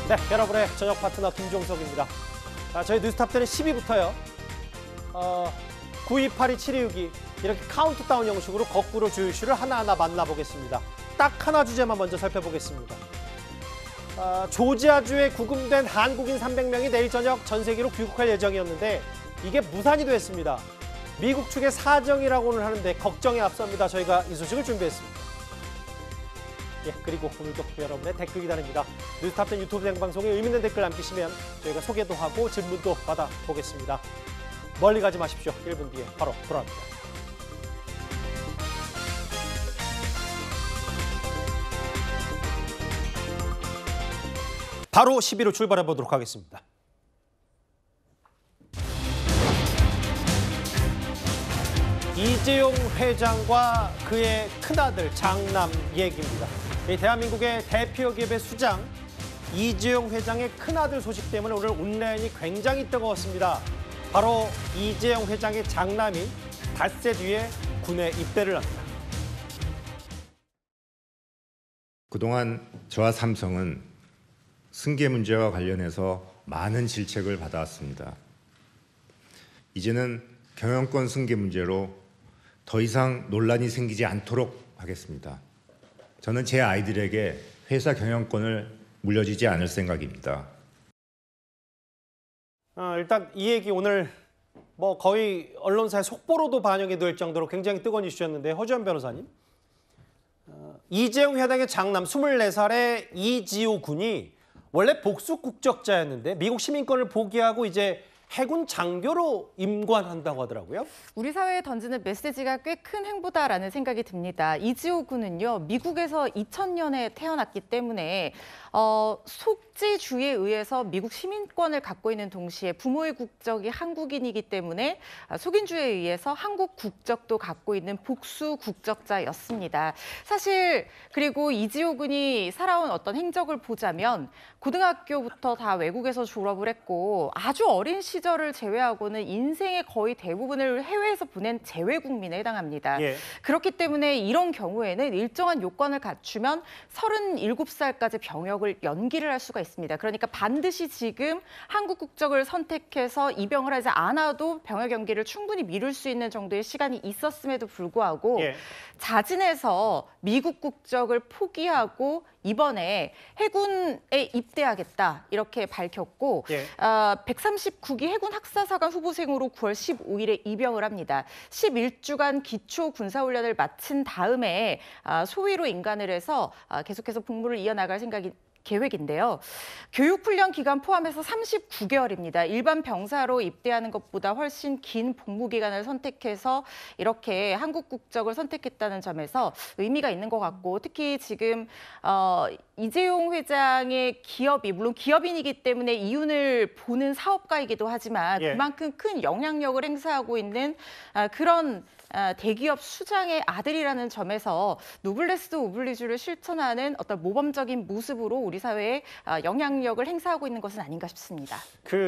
네, 여러분의 저녁 파트너 김종석입니다. 저희 뉴스탑10은 10위부터요. 9282, 7262 이렇게 카운트다운 형식으로 거꾸로 주유슈를 하나하나 만나보겠습니다. 딱 하나 주제만 먼저 살펴보겠습니다. 조지아주에 구금된 한국인 300명이 내일 저녁 전 세계로 귀국할 예정이었는데 이게 무산이 됐습니다. 미국 측의 사정이라고는 하는데 걱정에 앞섭니다. 저희가 이 소식을 준비했습니다. 예, 그리고 오늘도 여러분의 댓글 기다립니다. 뉴스탑10 유튜브 생방송에 의미 있는 댓글 남기시면 저희가 소개도 하고 질문도 받아보겠습니다. 멀리 가지 마십시오. 1분 뒤에 바로 돌아옵니다. 바로 10위로 출발해 보도록 하겠습니다. 이재용 회장과 그의 큰아들 장남 얘기입니다. 대한민국의 대표 기업의 수장 이재용 회장의 큰아들 소식 때문에 오늘 온라인이 굉장히 뜨거웠습니다. 바로 이재용 회장의 장남이 닷새 뒤에 군에 입대를 합니다. 그동안 저와 삼성은 승계 문제와 관련해서 많은 질책을 받아왔습니다. 이제는 경영권 승계 문제로 더 이상 논란이 생기지 않도록 하겠습니다. 저는 제 아이들에게 회사 경영권을 물려주지 않을 생각입니다. 일단 이 얘기 오늘 거의 언론사의 속보로도 반영이 될 정도로 굉장히 뜨거운 이슈였는데 허주연 변호사님. 이재용 회장의 장남 24살의 이지호 군이 원래 복수 국적자였는데 미국 시민권을 포기하고 이제 해군 장교로 임관한다고 하더라고요. 우리 사회에 던지는 메시지가 꽤 큰 행보다라는 생각이 듭니다. 이지호 군은요, 미국에서 2000년에 태어났기 때문에 속지주에 의해서 미국 시민권을 갖고 있는 동시에 부모의 국적이 한국인이기 때문에 속인주에 의해서 한국 국적도 갖고 있는 복수 국적자였습니다. 사실 그리고 이지호 군이 살아온 어떤 행적을 보자면 고등학교부터 다 외국에서 졸업을 했고 아주 어린 시절을 제외하고는 인생의 거의 대부분을 해외에서 보낸 재외국민에 해당합니다. 예. 그렇기 때문에 이런 경우에는 일정한 요건을 갖추면 37살까지 병역을 연기를 할 수가 있습니다. 그러니까 반드시 지금 한국 국적을 선택해서 입영을 하지 않아도 병역 연기를 충분히 미룰 수 있는 정도의 시간이 있었음에도 불구하고 예. 자진해서 미국 국적을 포기하고 이번에 해군에 입대하겠다 이렇게 밝혔고 예. 139기 해군 학사사관 후보생으로 9월 15일에 입영을 합니다. 11주간 기초 군사훈련을 마친 다음에 소위로 인간을 해서 계속해서 복무를 이어나갈 계획인데요. 교육훈련 기간 포함해서 39개월입니다. 일반 병사로 입대하는 것보다 훨씬 긴 복무 기간을 선택해서 이렇게 한국 국적을 선택했다는 점에서 의미가 있는 것 같고 특히 지금 이재용 회장의 기업이 물론 기업인이기 때문에 이윤을 보는 사업가이기도 하지만 예. 그만큼 큰 영향력을 행사하고 있는 그런 대기업 수장의 아들이라는 점에서 노블레스 오블리주를 실천하는 어떤 모범적인 모습으로 우리 사회에 영향력을 행사하고 있는 것은 아닌가 싶습니다.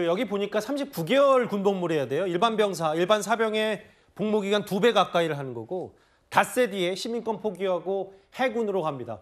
여기 보니까 39개월 군복무를 해야 돼요. 일반 병사, 일반 사병의 복무 기간 2배 가까이를 하는 거고 닷새 뒤에 시민권 포기하고 해군으로 갑니다.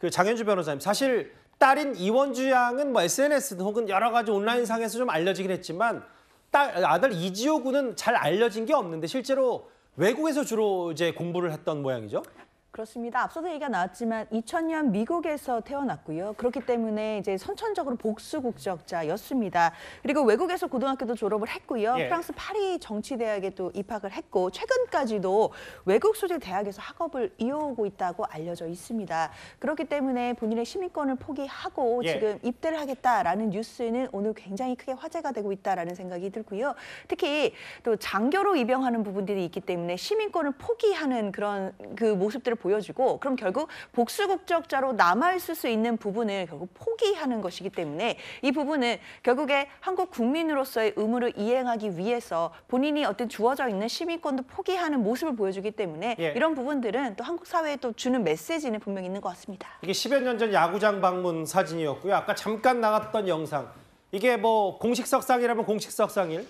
장현주 변호사님, 사실 딸인 이원주 양은 SNS 혹은 여러 가지 온라인상에서 좀 알려지긴 했지만 아들 이지호 군은 잘 알려진 게 없는데 실제로 외국에서 주로 이제 공부를 했던 모양이죠? 그렇습니다. 앞서도 얘기가 나왔지만 2000년 미국에서 태어났고요. 그렇기 때문에 이제 선천적으로 복수 국적자였습니다. 그리고 외국에서 고등학교도 졸업을 했고요. 예. 프랑스 파리 정치대학에 또 입학을 했고 최근까지도 외국 소재 대학에서 학업을 이어오고 있다고 알려져 있습니다. 그렇기 때문에 본인의 시민권을 포기하고 예. 지금 입대를 하겠다라는 뉴스는 오늘 굉장히 크게 화제가 되고 있다라는 생각이 들고요. 특히 또 장교로 입영하는 부분들이 있기 때문에 시민권을 포기하는 그런 모습들을 보여주고 그럼 결국 복수 국적자로 남아있을 수 있는 부분을 결국 포기하는 것이기 때문에 이 부분은 결국에 한국 국민으로서의 의무를 이행하기 위해서 본인이 어떤 주어져 있는 시민권도 포기하는 모습을 보여주기 때문에 예. 이런 부분들은 또 한국 사회에 또 주는 메시지는 분명히 있는 것 같습니다. 이게 10여 년 전 야구장 방문 사진이었고요. 아까 잠깐 나갔던 영상. 이게 공식 석상이라면 공식 석상일.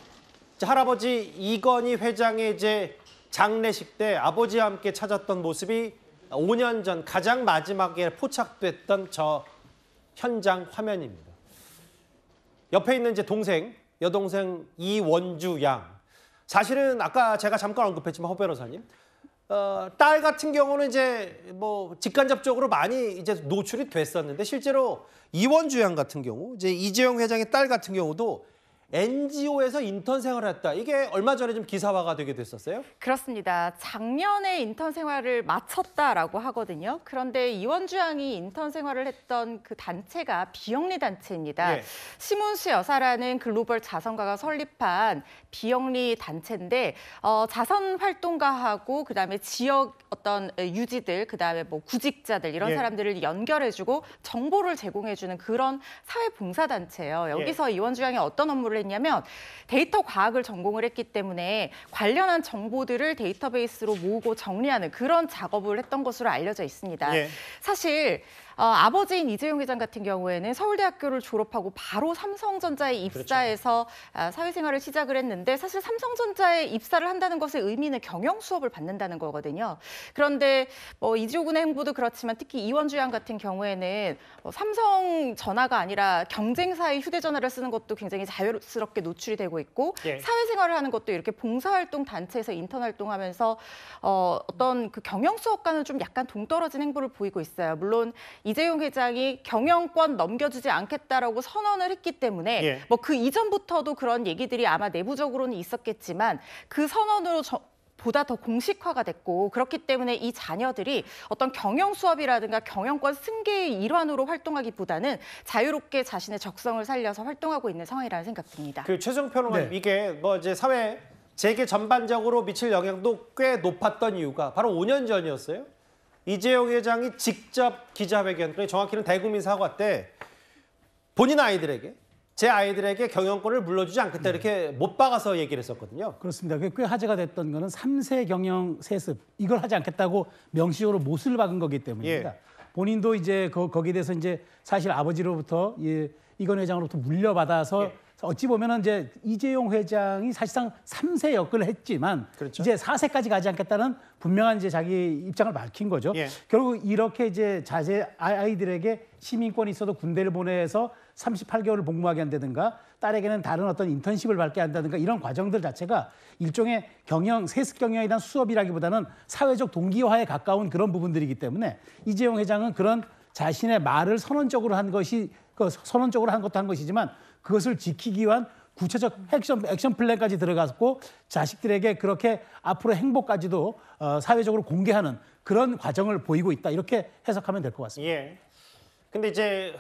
할아버지 이건희 회장의 이제 장례식 때 아버지와 함께 찾았던 모습이 5년 전 가장 마지막에 포착됐던 저 현장 화면입니다. 옆에 있는 이제 동생, 여동생 이원주 양. 사실은 아까 제가 잠깐 언급했지만 허 변호사님, 딸 같은 경우는 이제 뭐 직간접적으로 많이 이제 노출이 됐었는데 실제로 이원주 양 같은 경우, 이제 이재용 회장의 딸 같은 경우도 NGO에서 인턴 생활을 했다. 이게 얼마 전에 좀 기사화가 되게 됐었어요. 그렇습니다. 작년에 인턴 생활을 마쳤다라고 하거든요. 그런데 이원주 양이 인턴 생활을 했던 그 단체가 비영리 단체입니다. 예. 시몬스 여사라는 글로벌 자선가가 설립한 비영리 단체인데 자선 활동가하고 그다음에 지역 어떤 유지들, 그다음에 뭐 구직자들 이런 예. 사람들을 연결해주고 정보를 제공해주는 그런 사회봉사 단체예요. 여기서 이원주 양이 어떤 업무를 했냐면 데이터 과학을 전공을 했기 때문에 관련한 정보들을 데이터베이스로 모으고 정리하는 그런 작업을 했던 것으로 알려져 있습니다. 예. 사실 아버지인 이재용 회장 같은 경우에는 서울대학교를 졸업하고 바로 삼성전자에 입사해서 사회생활을 시작을 했는데 사실 삼성전자에 입사를 한다는 것의 의미는 경영 수업을 받는다는 거거든요. 그런데 이재용군의 행보도 그렇지만 특히 이원주 양 같은 경우에는 삼성전화가 아니라 경쟁사의 휴대전화를 쓰는 것도 굉장히 자유스럽게 노출이 되고 있고 예. 사회생활을 하는 것도 이렇게 봉사활동 단체에서 인턴 활동하면서 어떤 그 경영 수업과는 좀 약간 동떨어진 행보를 보이고 있어요. 물론 이재용 회장이 경영권 넘겨주지 않겠다라고 선언을 했기 때문에 예. 뭐 그 이전부터도 그런 얘기들이 아마 내부적으로는 있었겠지만 그 선언으로 보다 더 공식화가 됐고 그렇기 때문에 이 자녀들이 어떤 경영 수업이라든가 경영권 승계의 일환으로 활동하기보다는 자유롭게 자신의 적성을 살려서 활동하고 있는 상황이라는 생각 듭니다. 그 최종 평론가님, 네. 이게 뭐 이제 사회 재계 전반적으로 미칠 영향도 꽤 높았던 이유가 바로 5년 전이었어요. 이재용 회장이 직접 기자회견, 정확히는 대국민 사과 때 본인 아이들에게, 제 아이들에게 경영권을 물려주지 않겠다 이렇게 못 박아서 얘기를 했었거든요. 그렇습니다. 꽤 화제가 됐던 거는 3세 경영 세습 이걸 하지 않겠다고 명시적으로 못을 박은 거기 때문입니다. 예. 본인도 이제 거기에 대해서 이제 사실 아버지로부터 이건 회장으로부터 물려받아서 예. 어찌 보면은 이제 이재용 회장이 사실상 3세 역을 했지만 그렇죠. 이제 4세까지 가지 않겠다는 분명한 이제 자기 입장을 밝힌 거죠. 예. 결국 이렇게 이제 아이들에게 시민권이 있어도 군대를 보내서 38개월을 복무하게 한다든가 딸에게는 다른 어떤 인턴십을 받게 한다든가 이런 과정들 자체가 일종의 세습 경영에 대한 수업이라기보다는 사회적 동기화에 가까운 그런 부분들이기 때문에 이재용 회장은 그런 자신의 말을 선언적으로 한 것이 선언적으로 한 것도 한 것이지만 그것을 지키기 위한 구체적 액션 플랜까지 들어갔고 자식들에게 그렇게 앞으로 행보까지도 사회적으로 공개하는 그런 과정을 보이고 있다. 이렇게 해석하면 될 것 같습니다. 예. 근데 이제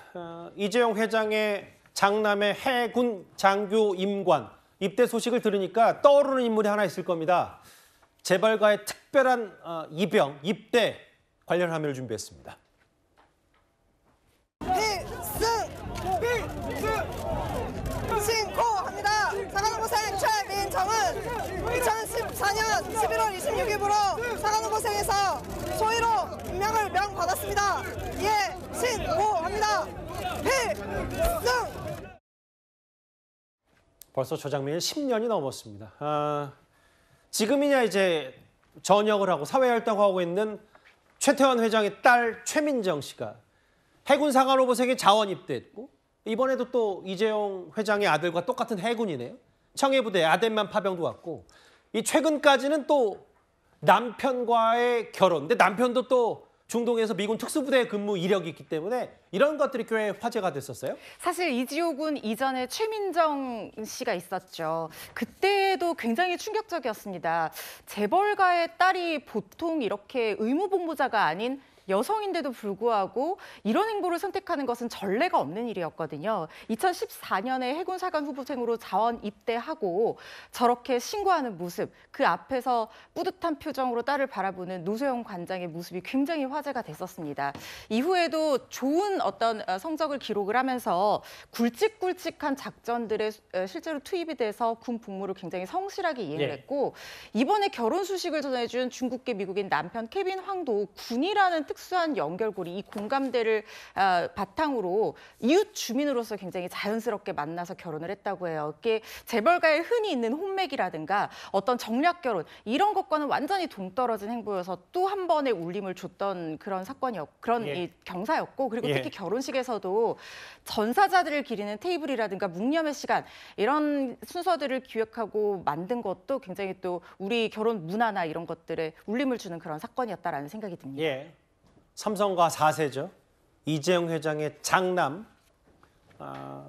이재용 회장의 장남의 해군 장교 임관 입대 소식을 들으니까 떠오르는 인물이 하나 있을 겁니다. 재벌가의 특별한 입대 관련 화면을 준비했습니다. 신고합니다. 사관후보생 최민정은 2014년 11월 26일부로 사관후보생에서 소위로 임명을 명받았습니다. 예, 신고합니다. 필승! 벌써 저 장면이 10년이 넘었습니다. 지금이냐 이제 전역을 하고 사회활동하고 있는 최태원 회장의 딸 최민정 씨가 해군 사관후보생에 자원 입대했고 이번에도 또 이재용 회장의 아들과 똑같은 해군이네요. 청해부대 아덴만 파병도 왔고 이 최근까지는 또 남편과의 결혼. 근데 남편도 또 중동에서 미군 특수부대 근무 이력이 있기 때문에 이런 것들이 꽤 화제가 됐었어요. 사실 이지호군 이전에 최민정 씨가 있었죠. 그때도 굉장히 충격적이었습니다. 재벌가의 딸이 보통 이렇게 의무복무자가 아닌 여성인데도 불구하고 이런 행보를 선택하는 것은 전례가 없는 일이었거든요. 2014년에 해군사관 후보생으로 자원 입대하고 저렇게 신고하는 모습, 그 앞에서 뿌듯한 표정으로 딸을 바라보는 노소영 관장의 모습이 굉장히 화제가 됐었습니다. 이후에도 좋은 어떤 성적을 기록을 하면서 굵직굵직한 작전들에 실제로 투입이 돼서 군 복무를 굉장히 성실하게 이행을 했고 이번에 결혼 소식을 전해준 중국계 미국인 남편 케빈 황도 군이라는 특수한 연결고리, 이 공감대를 바탕으로 이웃 주민으로서 굉장히 자연스럽게 만나서 결혼을 했다고 해요. 이게 재벌가에 흔히 있는 혼맥이라든가 어떤 정략 결혼 이런 것과는 완전히 동떨어진 행보여서 또 한 번의 울림을 줬던 그런 그런 예. 이 경사였고, 그리고 예. 특히 결혼식에서도 전사자들을 기리는 테이블이라든가 묵념의 시간 이런 순서들을 기획하고 만든 것도 굉장히 또 우리 결혼 문화나 이런 것들에 울림을 주는 그런 사건이었다라는 생각이 듭니다. 예. 삼성과 4세죠. 이재용 회장의 장남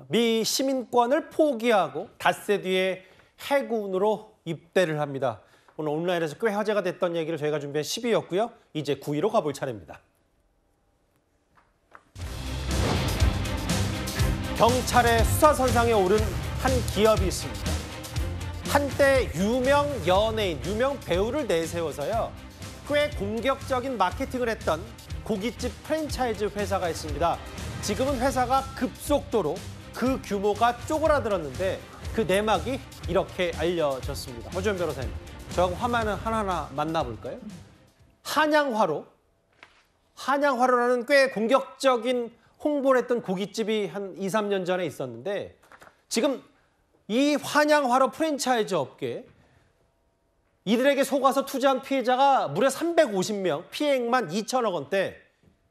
미 시민권을 포기하고 닷새 뒤에 해군으로 입대를 합니다. 오늘 온라인에서 꽤 화제가 됐던 얘기를 저희가 준비한 10위였고요. 이제 9위로 가볼 차례입니다. 경찰의 수사선상에 오른 한 기업이 있습니다. 한때 유명 연예인, 유명 배우를 내세워서요. 꽤 공격적인 마케팅을 했던 고깃집 프랜차이즈 회사가 있습니다. 지금은 회사가 급속도로 그 규모가 쪼그라들었는데 그 내막이 이렇게 알려졌습니다. 허주현 변호사님, 저하고 화면을 하나하나 만나볼까요? 한양화로라는 꽤 공격적인 홍보를 했던 고깃집이 한 2, 3년 전에 있었는데 지금 이 한양화로 프랜차이즈 업계 이들에게 속아서 투자한 피해자가 무려 350명, 피해액만 2천억 원대.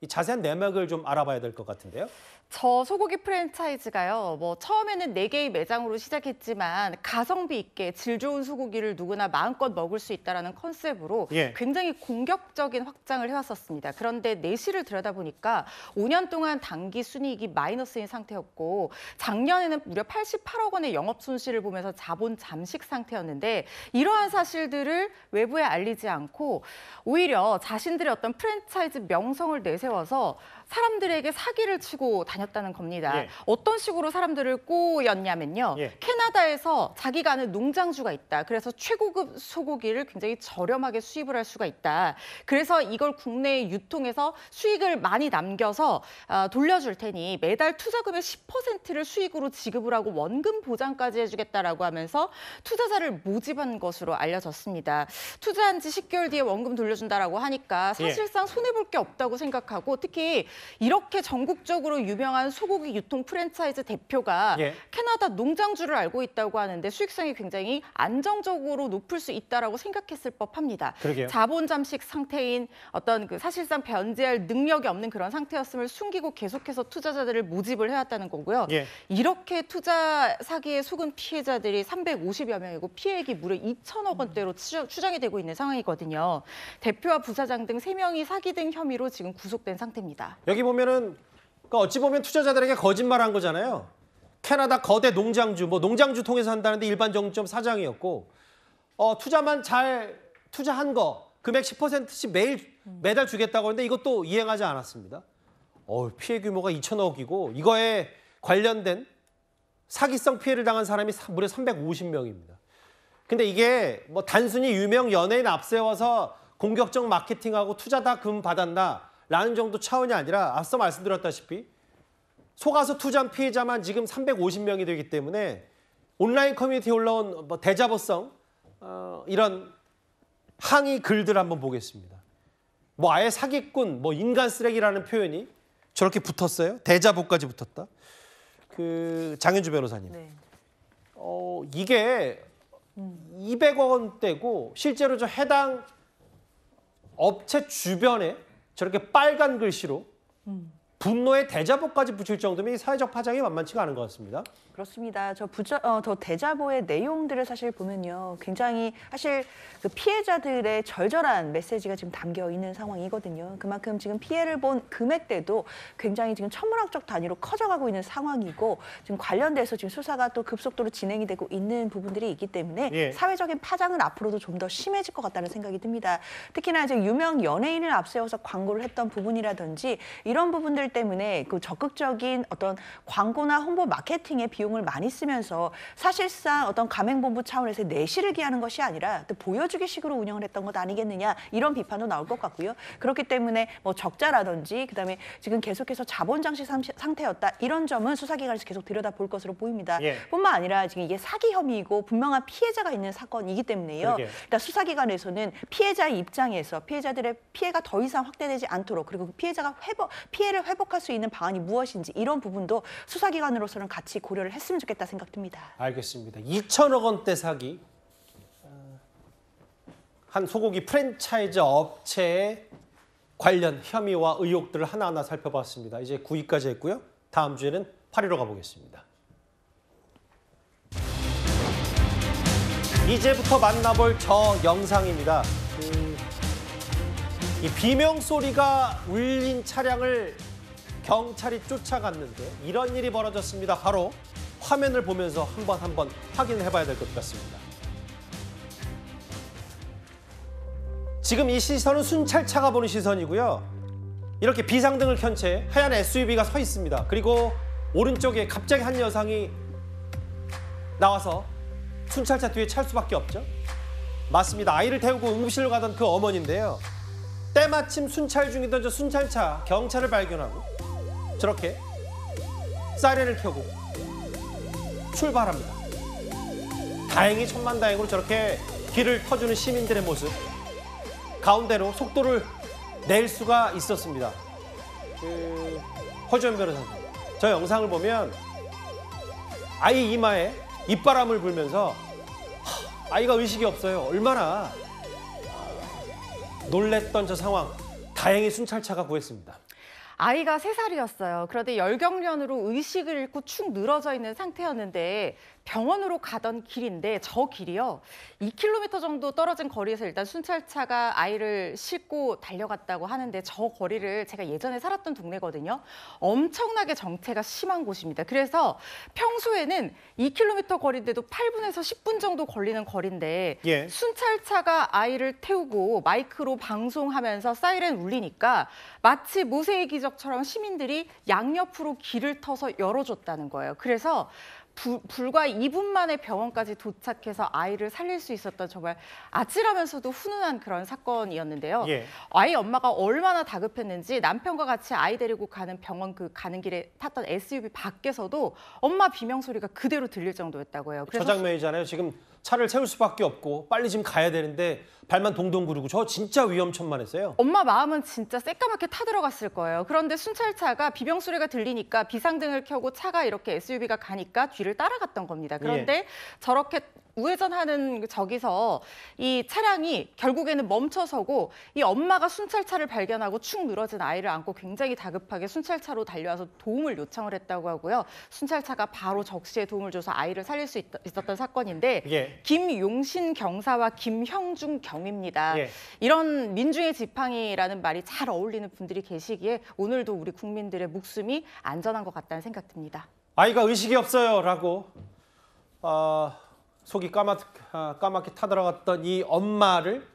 이 자세한 내막을 좀 알아봐야 될 것 같은데요. 저 소고기 프랜차이즈가요. 뭐 처음에는 4개의 매장으로 시작했지만 가성비 있게 질 좋은 소고기를 누구나 마음껏 먹을 수 있다라는 컨셉으로 예. 굉장히 공격적인 확장을 해왔었습니다. 그런데 내실을 들여다보니까 5년 동안 단기 순이익이 마이너스인 상태였고 작년에는 무려 88억 원의 영업 손실을 보면서 자본 잠식 상태였는데 이러한 사실들을 외부에 알리지 않고 오히려 자신들의 어떤 프랜차이즈 명성을 내세워서 사람들에게 사기를 치고 다녔다는 겁니다. 예. 어떤 식으로 사람들을 꼬였냐면요. 예. 캐나다에서 자기가 아는 농장주가 있다. 그래서 최고급 소고기를 굉장히 저렴하게 수입을 할 수가 있다. 그래서 이걸 국내에 유통해서 수익을 많이 남겨서 돌려줄 테니 매달 투자금의 10%를 수익으로 지급을 하고 원금 보장까지 해주겠다라고 하면서 투자자를 모집한 것으로 알려졌습니다. 투자한 지 10개월 뒤에 원금 돌려준다라고 하니까 사실상 손해볼 게 없다고 생각하고 특히 이렇게 전국적으로 유명한 소고기 유통 프랜차이즈 대표가 예. 캐나다 농장주를 알고 있다고 하는데 수익성이 굉장히 안정적으로 높을 수 있다라고 생각했을 법합니다. 그러게요. 자본 잠식 상태인 어떤 그 사실상 변제할 능력이 없는 그런 상태였음을 숨기고 계속해서 투자자들을 모집을 해왔다는 거고요. 예. 이렇게 투자 사기에 속은 피해자들이 350여 명이고 피해액이 무려 2천억 원대로 추정이 되고 있는 상황이거든요. 대표와 부사장 등 3명이 사기 등 혐의로 지금 구속된 상태입니다. 여기 보면은 그러니까 어찌 보면 투자자들에게 거짓말한 거잖아요. 캐나다 거대 농장주, 뭐 농장주 통해서 한다는데 일반 정점 사장이었고 투자만 잘 투자한 거 금액 10%씩 매달 주겠다고 하는데 이것도 이행하지 않았습니다. 피해 규모가 2천억이고 이거에 관련된 사기성 피해를 당한 사람이 무려 350명입니다. 근데 이게 뭐 단순히 유명 연예인 앞세워서 공격적 마케팅하고 투자다 금 받았나라는 정도 차원이 아니라 앞서 말씀드렸다시피 속아서 투자한 피해자만 지금 350명이 되기 때문에 온라인 커뮤니티에 올라온 뭐 대자보성 이런 항의 글들 한번 보겠습니다. 뭐 아예 사기꾼, 뭐 인간 쓰레기라는 표현이 저렇게 붙었어요. 대자보까지 붙었다. 그 장현주 변호사님. 네. 이게 200억 원대고 실제로 저 해당 업체 주변에 저렇게 빨간 글씨로 분노의 대자보까지 붙일 정도면 이 사회적 파장이 만만치가 않은 것 같습니다. 그렇습니다. 저 대자보의 내용들을 사실 보면요, 굉장히 사실 그 피해자들의 절절한 메시지가 지금 담겨 있는 상황이거든요. 그만큼 지금 피해를 본 금액대도 굉장히 지금 천문학적 단위로 커져가고 있는 상황이고 지금 관련돼서 지금 수사가 또 급속도로 진행이 되고 있는 부분들이 있기 때문에 예. 사회적인 파장은 앞으로도 좀 더 심해질 것 같다는 생각이 듭니다. 특히나 이제 유명 연예인을 앞세워서 광고를 했던 부분이라든지 이런 부분들 때문에 그 적극적인 어떤 광고나 홍보 마케팅의 비용 비용을 많이 쓰면서 사실상 어떤 가맹본부 차원에서 내실을 기하는 것이 아니라 또 보여주기식으로 운영을 했던 것 아니겠느냐 이런 비판도 나올 것 같고요. 그렇기 때문에 뭐 적자라든지 그다음에 지금 계속해서 자본 장치 상태였다 이런 점은 수사기관에서 계속 들여다볼 것으로 보입니다. 예. 뿐만 아니라 지금 이게 사기 혐의이고 분명한 피해자가 있는 사건이기 때문에요. 그러게요. 일단 수사기관에서는 피해자의 입장에서 피해자들의 피해가 더 이상 확대되지 않도록 그리고 그 피해자가 피해를 회복할 수 있는 방안이 무엇인지 이런 부분도 수사기관으로서는 같이 고려를 했으면 좋겠다 생각됩니다. 알겠습니다. 2천억 원대 사기. 한 소고기 프랜차이즈 업체의 관련 혐의와 의혹들을 하나하나 살펴봤습니다. 이제 9위까지 했고요. 다음 주에는 8위로 가보겠습니다. 이제부터 만나볼 저 영상입니다. 이 비명 소리가 울린 차량을 경찰이 쫓아갔는데 이런 일이 벌어졌습니다. 바로 화면을 보면서 한번 확인해봐야 될 것 같습니다. 지금 이 시선은 순찰차가 보는 시선이고요. 이렇게 비상등을 켠 채 하얀 SUV가 서 있습니다. 그리고 오른쪽에 갑자기 한 여성이 나와서 순찰차 뒤에 찰 수밖에 없죠. 맞습니다. 아이를 태우고 응급실로 가던 그 어머니인데요. 때마침 순찰 중이던 저 순찰차 경찰을 발견하고 저렇게 사이렌을 켜고 출발합니다. 다행히 천만다행으로 저렇게 길을 터주는 시민들의 모습. 가운데로 속도를 낼 수가 있었습니다. 허주연 변호사님, 저 영상을 보면 아이 이마에 입바람을 불면서 아이가 의식이 없어요. 얼마나 놀랬던 저 상황. 다행히 순찰차가 구했습니다. 아이가 3살이었어요. 그런데 열경련으로 의식을 잃고 축 늘어져 있는 상태였는데 병원으로 가던 길인데 저 길이요. 2km 정도 떨어진 거리에서 일단 순찰차가 아이를 싣고 달려갔다고 하는데 저 거리를 제가 예전에 살았던 동네거든요. 엄청나게 정체가 심한 곳입니다. 그래서 평소에는 2km 거리인데도 8분에서 10분 정도 걸리는 거리인데 예. 순찰차가 아이를 태우고 마이크로 방송하면서 사이렌 울리니까 마치 모세의 기적처럼 시민들이 양옆으로 길을 터서 열어줬다는 거예요. 그래서 불과 2분 만에 병원까지 도착해서 아이를 살릴 수 있었던 정말 아찔하면서도 훈훈한 그런 사건이었는데요. 예. 아이 엄마가 얼마나 다급했는지 남편과 같이 아이 데리고 가는 병원 가는 길에 탔던 SUV 밖에서도 엄마 비명 소리가 그대로 들릴 정도였다고 해요. 저 장면이잖아요. 지금 차를 세울 수밖에 없고 빨리 지금 가야 되는데 발만 동동 구르고 저 진짜 위험천만했어요. 엄마 마음은 진짜 새까맣게 타들어갔을 거예요. 그런데 순찰차가 비명 소리가 들리니까 비상등을 켜고 차가 이렇게 SUV가 가니까 뒤를 따라갔던 겁니다. 그런데 저렇게 우회전하는 저기서 이 차량이 결국에는 멈춰서고 이 엄마가 순찰차를 발견하고 축 늘어진 아이를 안고 굉장히 다급하게 순찰차로 달려와서 도움을 요청을 했다고 하고요. 순찰차가 바로 적시에 도움을 줘서 아이를 살릴 수 있었던 사건인데 예. 김용신 경사와 김형중 경입니다. 예. 이런 민중의 지팡이라는 말이 잘 어울리는 분들이 계시기에 오늘도 우리 국민들의 목숨이 안전한 것 같다는 생각 듭니다. 아이가 의식이 없어요라고 속이 까맣게 타들어갔던 이 엄마를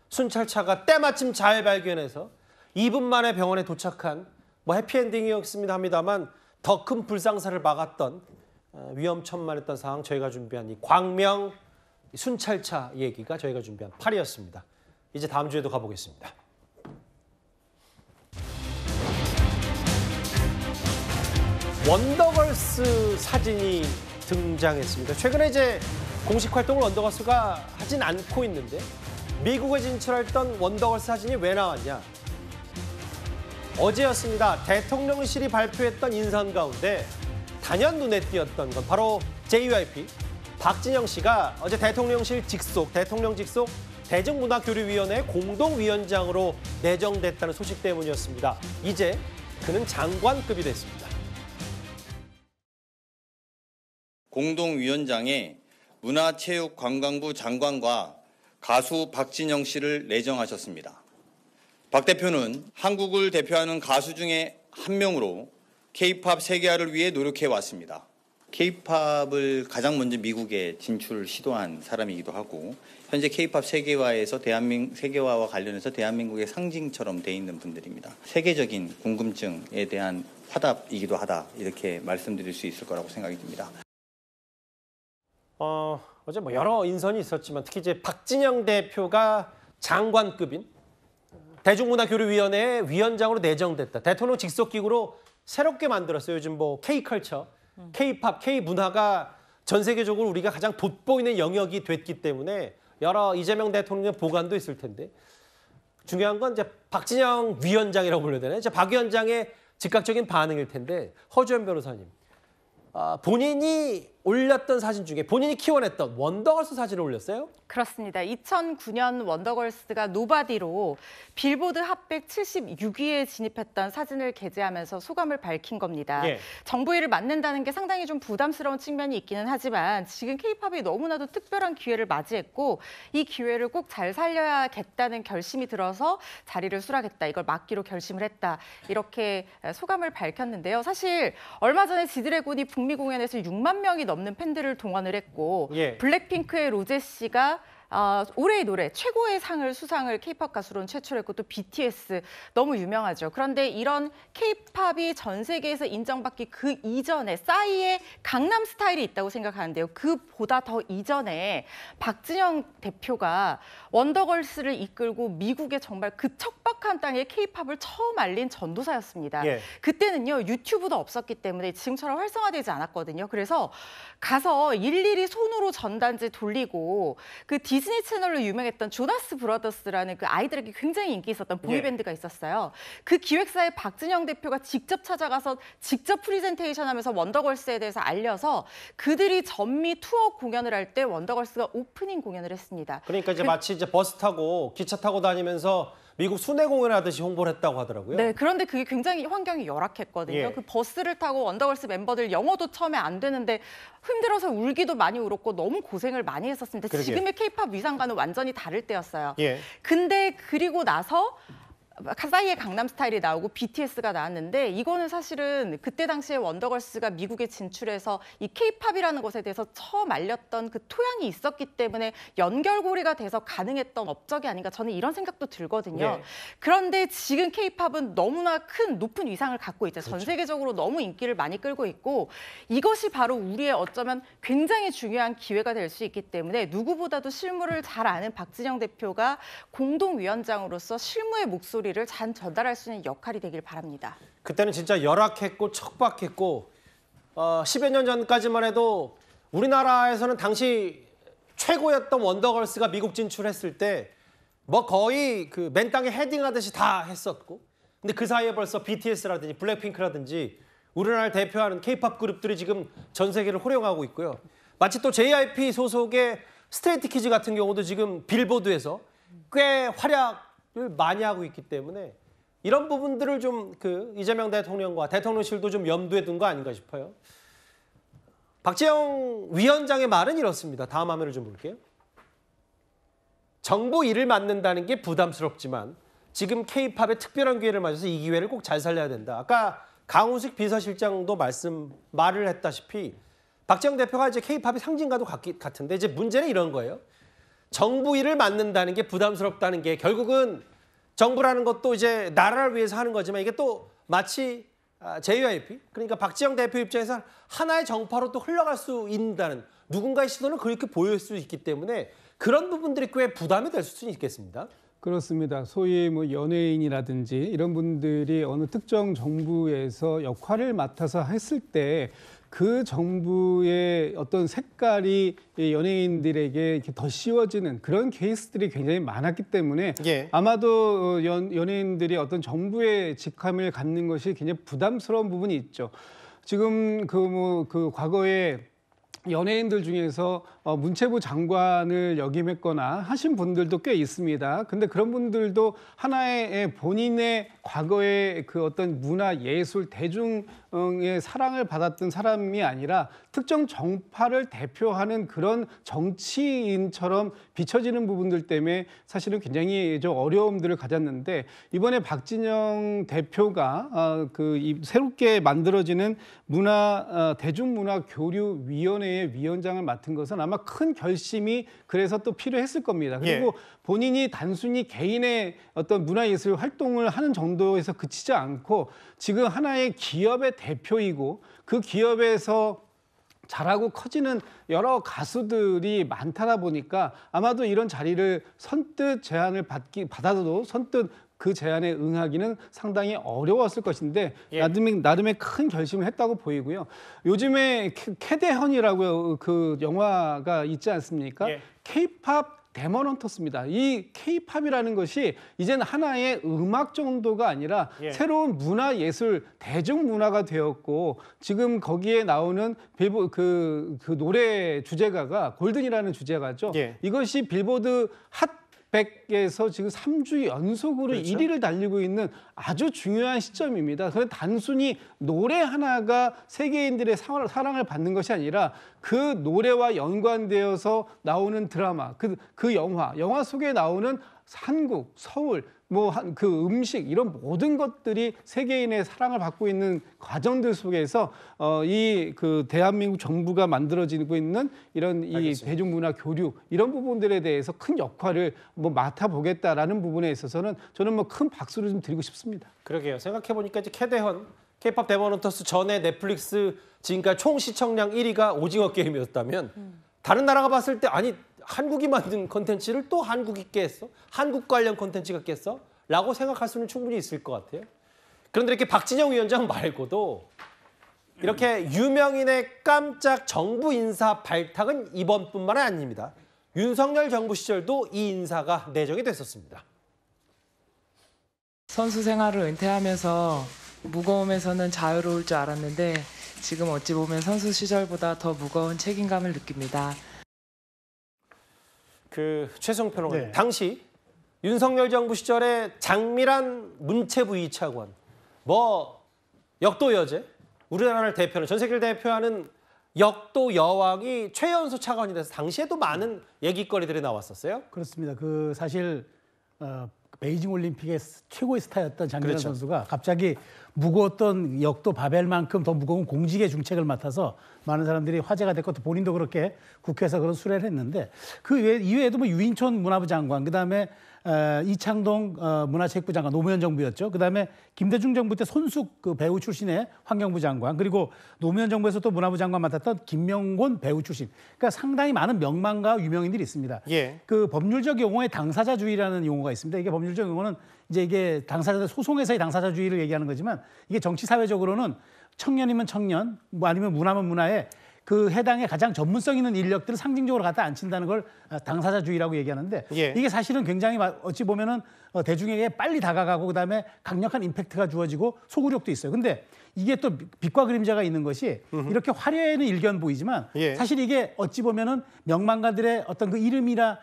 순찰차가 때마침 잘 발견해서 2분 만에 병원에 도착한 해피엔딩이었습니다 합니다만 더 큰 불상사를 막았던 위험천만했던 상황 저희가 준비한 이 광명 순찰차 얘기가 저희가 준비한 8위였습니다. 이제 다음 주에도 가보겠습니다. 원더걸스 사진이 등장했습니다. 최근에 이제 공식 활동을 원더걸스가 하진 않고 있는데 미국에 진출했던 원더걸스 사진이 왜 나왔냐? 어제였습니다. 대통령실이 발표했던 인상 가운데 단연 눈에 띄었던 건 바로 JYP 박진영 씨가 어제 대통령 직속 대중문화교류위원회 공동위원장으로 내정됐다는 소식 때문이었습니다. 이제 그는 장관급이 됐습니다. 공동위원장에 문화체육관광부 장관과 가수 박진영 씨를 내정하셨습니다. 박 대표는 한국을 대표하는 가수 중에 한 명으로 K-팝 세계화를 위해 노력해왔습니다. K-팝을 가장 먼저 미국에 진출 시도한 사람이기도 하고 현재 K-팝 세계화에서 세계화와 관련해서 대한민국의 상징처럼 돼 있는 분들입니다. 세계적인 궁금증에 대한 화답이기도 하다 이렇게 말씀드릴 수 있을 거라고 생각이 듭니다. 어제 뭐 여러 인선이 있었지만 특히 이제 박진영 대표가 장관급인 대중문화교류위원회 위원장으로 내정됐다. 대통령 직속기구로 새롭게 만들었어요. 요즘 뭐 K컬처, K팝, K문화가 전 세계적으로 우리가 가장 돋보이는 영역이 됐기 때문에 여러 이재명 대통령의 보관도 있을 텐데 중요한 건 이제 박진영 위원장이라고 불러야 되나요? 이제 박 위원장의 즉각적인 반응일 텐데 허주연 변호사님. 본인이 올렸던 사진 중에 본인이 키워냈던 원더걸스 사진을 올렸어요? 그렇습니다. 2009년 원더걸스가 노바디로 빌보드 핫백 76위에 진입했던 사진을 게재하면서 소감을 밝힌 겁니다. 예. 정부일을 맡는다는 게 상당히 좀 부담스러운 측면이 있기는 하지만 지금 K-팝이 너무나도 특별한 기회를 맞이했고 이 기회를 꼭 잘 살려야겠다는 결심이 들어서 자리를 수락했다. 이걸 맡기로 결심을 했다. 이렇게 소감을 밝혔는데요. 사실 얼마 전에 지드래곤이 북미 공연에서 6만 명이 넘는 팬들을 동원을 했고 예. 블랙핑크의 로제 씨가 올해의 노래 최고의 상을 수상을 K-팝 가수로는 최초로 했고 또 BTS 너무 유명하죠. 그런데 이런 K-팝이 전 세계에서 인정받기 그 이전에 싸이의 강남 스타일이 있다고 생각하는데요. 그보다 더 이전에 박진영 대표가 원더걸스를 이끌고 미국의 정말 그 척박한 땅에 K-팝을 처음 알린 전도사였습니다. 예. 그때는요 유튜브도 없었기 때문에 지금처럼 활성화되지 않았거든요. 그래서 가서 일일이 손으로 전단지 돌리고 그 디즈니 채널로 유명했던 조나스 브라더스라는 그 아이들에게 굉장히 인기 있었던 보이밴드가 있었어요. 그 기획사의 박진영 대표가 직접 찾아가서 직접 프리젠테이션하면서 원더걸스에 대해서 알려서 그들이 전미 투어 공연을 할 때 원더걸스가 오프닝 공연을 했습니다. 그러니까 이제 마치 이제 버스 타고 기차 타고 다니면서 미국 순회 공연하듯이 홍보를 했다고 하더라고요. 네, 그런데 그게 굉장히 환경이 열악했거든요. 예. 그 버스를 타고 원더걸스 멤버들 영어도 처음에 안 되는데 힘들어서 울기도 많이 울었고 너무 고생을 많이 했었습니다. 그러게요. 지금의 K-팝 위상과는 완전히 다를 때였어요. 예. 근데 그리고 나서 싸이의 강남 스타일이 나오고 BTS가 나왔는데 이거는 사실은 그때 당시에 원더걸스가 미국에 진출해서 이 K-팝이라는 것에 대해서 처음 알렸던 그 토양이 있었기 때문에 연결고리가 돼서 가능했던 업적이 아닌가 저는 이런 생각도 들거든요. 예. 그런데 지금 K-팝은 너무나 큰 높은 위상을 갖고 있죠. 전 세계적으로 너무 인기를 많이 끌고 있고 이것이 바로 우리의 어쩌면 굉장히 중요한 기회가 될 수 있기 때문에 누구보다도 실무를 잘 아는 박진영 대표가 공동위원장으로서 실무의 목소리를 잘 전달할 수 있는 역할이 되길 바랍니다. 그때는 진짜 열악했고 척박했고 10여 년 전까지만 해도 우리나라에서는 당시 최고였던 원더걸스가 미국 진출했을 때 뭐 거의 그 맨 땅에 헤딩하듯이 다 했었고 근데 그 사이에 벌써 BTS라든지 블랙핑크라든지 우리나라를 대표하는 K-팝 그룹들이 지금 전 세계를 호령하고 있고요. 마치 또 JYP 소속의 스트레이트 키즈 같은 경우도 지금 빌보드에서 꽤 활약을 많이 하고 있기 때문에 이런 부분들을 좀 그 이재명 대통령과 대통령실도 좀 염두에 둔 거 아닌가 싶어요. 박지영 위원장의 말은 이렇습니다. 다음 화면을 좀 볼게요. 정부 일을 맡는다는 게 부담스럽지만 지금 K-팝의 특별한 기회를 맞아서 이 기회를 꼭 잘 살려야 된다. 아까 강훈식 비서실장도 말을 했다시피 박지영 대표가 이제 K-팝의 상징과도 같은데 이제 문제는 이런 거예요. 정부 일을 맡는다는 게 부담스럽다는 게 결국은 정부라는 것도 이제 나라를 위해서 하는 거지만 이게 또 마치 JYP 그러니까 박지영 대표 입장에서 하나의 정파로 또 흘러갈 수 있다는 누군가의 시도는 그렇게 보일 수 있기 때문에 그런 부분들이 꽤 부담이 될 수는 있겠습니다. 그렇습니다. 소위 뭐 연예인이라든지 이런 분들이 어느 특정 정부에서 역할을 맡아서 했을 때 그 정부의 어떤 색깔이 연예인들에게 이렇게 더 씌워지는 그런 케이스들이 굉장히 많았기 때문에 예. 아마도 연예인들이 어떤 정부의 직함을 갖는 것이 굉장히 부담스러운 부분이 있죠. 지금 그 과거에 연예인들 중에서 문체부 장관을 역임했거나 하신 분들도 꽤 있습니다. 근데 그런 분들도 하나의 본인의 과거의 그 어떤 문화, 예술, 대중의 사랑을 받았던 사람이 아니라 특정 정파를 대표하는 그런 정치인처럼 비춰지는 부분들 때문에 사실은 굉장히 좀 어려움들을 가졌는데 이번에 박진영 대표가 새롭게 만들어지는 대중문화교류위원회의 위원장을 맡은 것은 아마 큰 결심이 그래서 또 필요했을 겁니다. 그리고 본인이 단순히 개인의 어떤 문화예술 활동을 하는 정도에서 그치지 않고 지금 하나의 기업의 대표이고 그 기업에서 잘하고 커지는 여러 가수들이 많다 보니까 아마도 이런 자리를 선뜻 제안을 받아도 선뜻 그 제안에 응하기는 상당히 어려웠을 것인데 예. 나름의 큰 결심을 했다고 보이고요. 요즘에 캐대헌이라고 그 영화가 있지 않습니까? 예. K-팝 데몬 헌터스입니다. 이 K-팝이라는 것이 이제는 하나의 음악 정도가 아니라 예. 새로운 문화 예술 대중문화가 되었고 지금 거기에 나오는 빌보드 그 노래 주제가가 골든이라는 주제가죠. 예. 이것이 빌보드 핫 100에서 지금 3주 연속으로 그렇죠. 1위를 달리고 있는 아주 중요한 시점입니다. 그런데 단순히 노래 하나가 세계인들의 사랑을 받는 것이 아니라 그 노래와 연관되어서 나오는 드라마, 그 영화 속에 나오는 한국, 서울, 그 음식 이런 모든 것들이 세계인의 사랑을 받고 있는 과정들 속에서 이 그 대한민국 정부가 만들어지고 있는 이런 이 알겠습니다. 대중문화 교류 이런 부분들에 대해서 큰 역할을 맡아보겠다라는 부분에 있어서는 저는 큰 박수를 좀 드리고 싶습니다. 그러게요. 생각해 보니까 이제 캐대헌, K-팝 데몬 헌터스 전에 넷플릭스 지금까지 총 시청량 1위가 오징어 게임이었다면 다른 나라가 봤을 때 아니 한국이 만든 콘텐츠를 또 한국이 깼어? 한국 관련 콘텐츠가 깼어? 라고 생각할 수는 충분히 있을 것 같아요. 그런데 이렇게 박진영 위원장 말고도 이렇게 유명인의 깜짝 정부 인사 발탁은 이번뿐만 아닙니다. 윤석열 정부 시절도 이 인사가 내정이 됐었습니다. 선수 생활을 은퇴하면서 무거움에서는 자유로울 줄 알았는데 지금 어찌 보면 선수 시절보다 더 무거운 책임감을 느낍니다. 최성 평론가님, 네. 당시 윤석열 정부 시절에 장미란 문체부 2차관, 역도 여제, 우리나라를 대표하는 전 세계를 대표하는 역도 여왕이 최연소 차관이 돼서 당시에도 많은 얘기거리들이 나왔었어요. 그렇습니다. 사실 베이징 올림픽의 최고의 스타였던 장민환 그렇죠. 선수가 갑자기 무거웠던 역도 바벨만큼 더 무거운 공직의 중책을 맡아서 많은 사람들이 화제가 됐고 또 본인도 그렇게 국회에서 그런 수레를 했는데 그 이외에도 유인촌 문화부 장관, 그다음에 이창동 문화체육부 장관, 노무현 정부였죠. 그다음에 김대중 정부 때 손숙 배우 출신의 환경부 장관, 그리고 노무현 정부에서 또 문화부 장관 맡았던 김명곤 배우 출신. 그러니까 상당히 많은 명망과 유명인들이 있습니다. 예. 법률적 용어에 당사자주의라는 용어가 있습니다. 이게 법률적 용어는 이게 당사자들 소송에서의 당사자주의를 얘기하는 거지만 이게 정치 사회적으로는 청년이면 청년, 아니면 문화면 문화에 해당의 가장 전문성 있는 인력들을 상징적으로 갖다 앉힌다는 걸 당사자주의라고 얘기하는데 예. 이게 사실은 굉장히 어찌 보면은 대중에게 빨리 다가가고 그다음에 강력한 임팩트가 주어지고 소구력도 있어요. 근데 이게 또 빛과 그림자가 있는 것이 이렇게 화려해는 일견 보이지만 예. 사실 이게 어찌 보면은 명망가들의 어떤 이름이나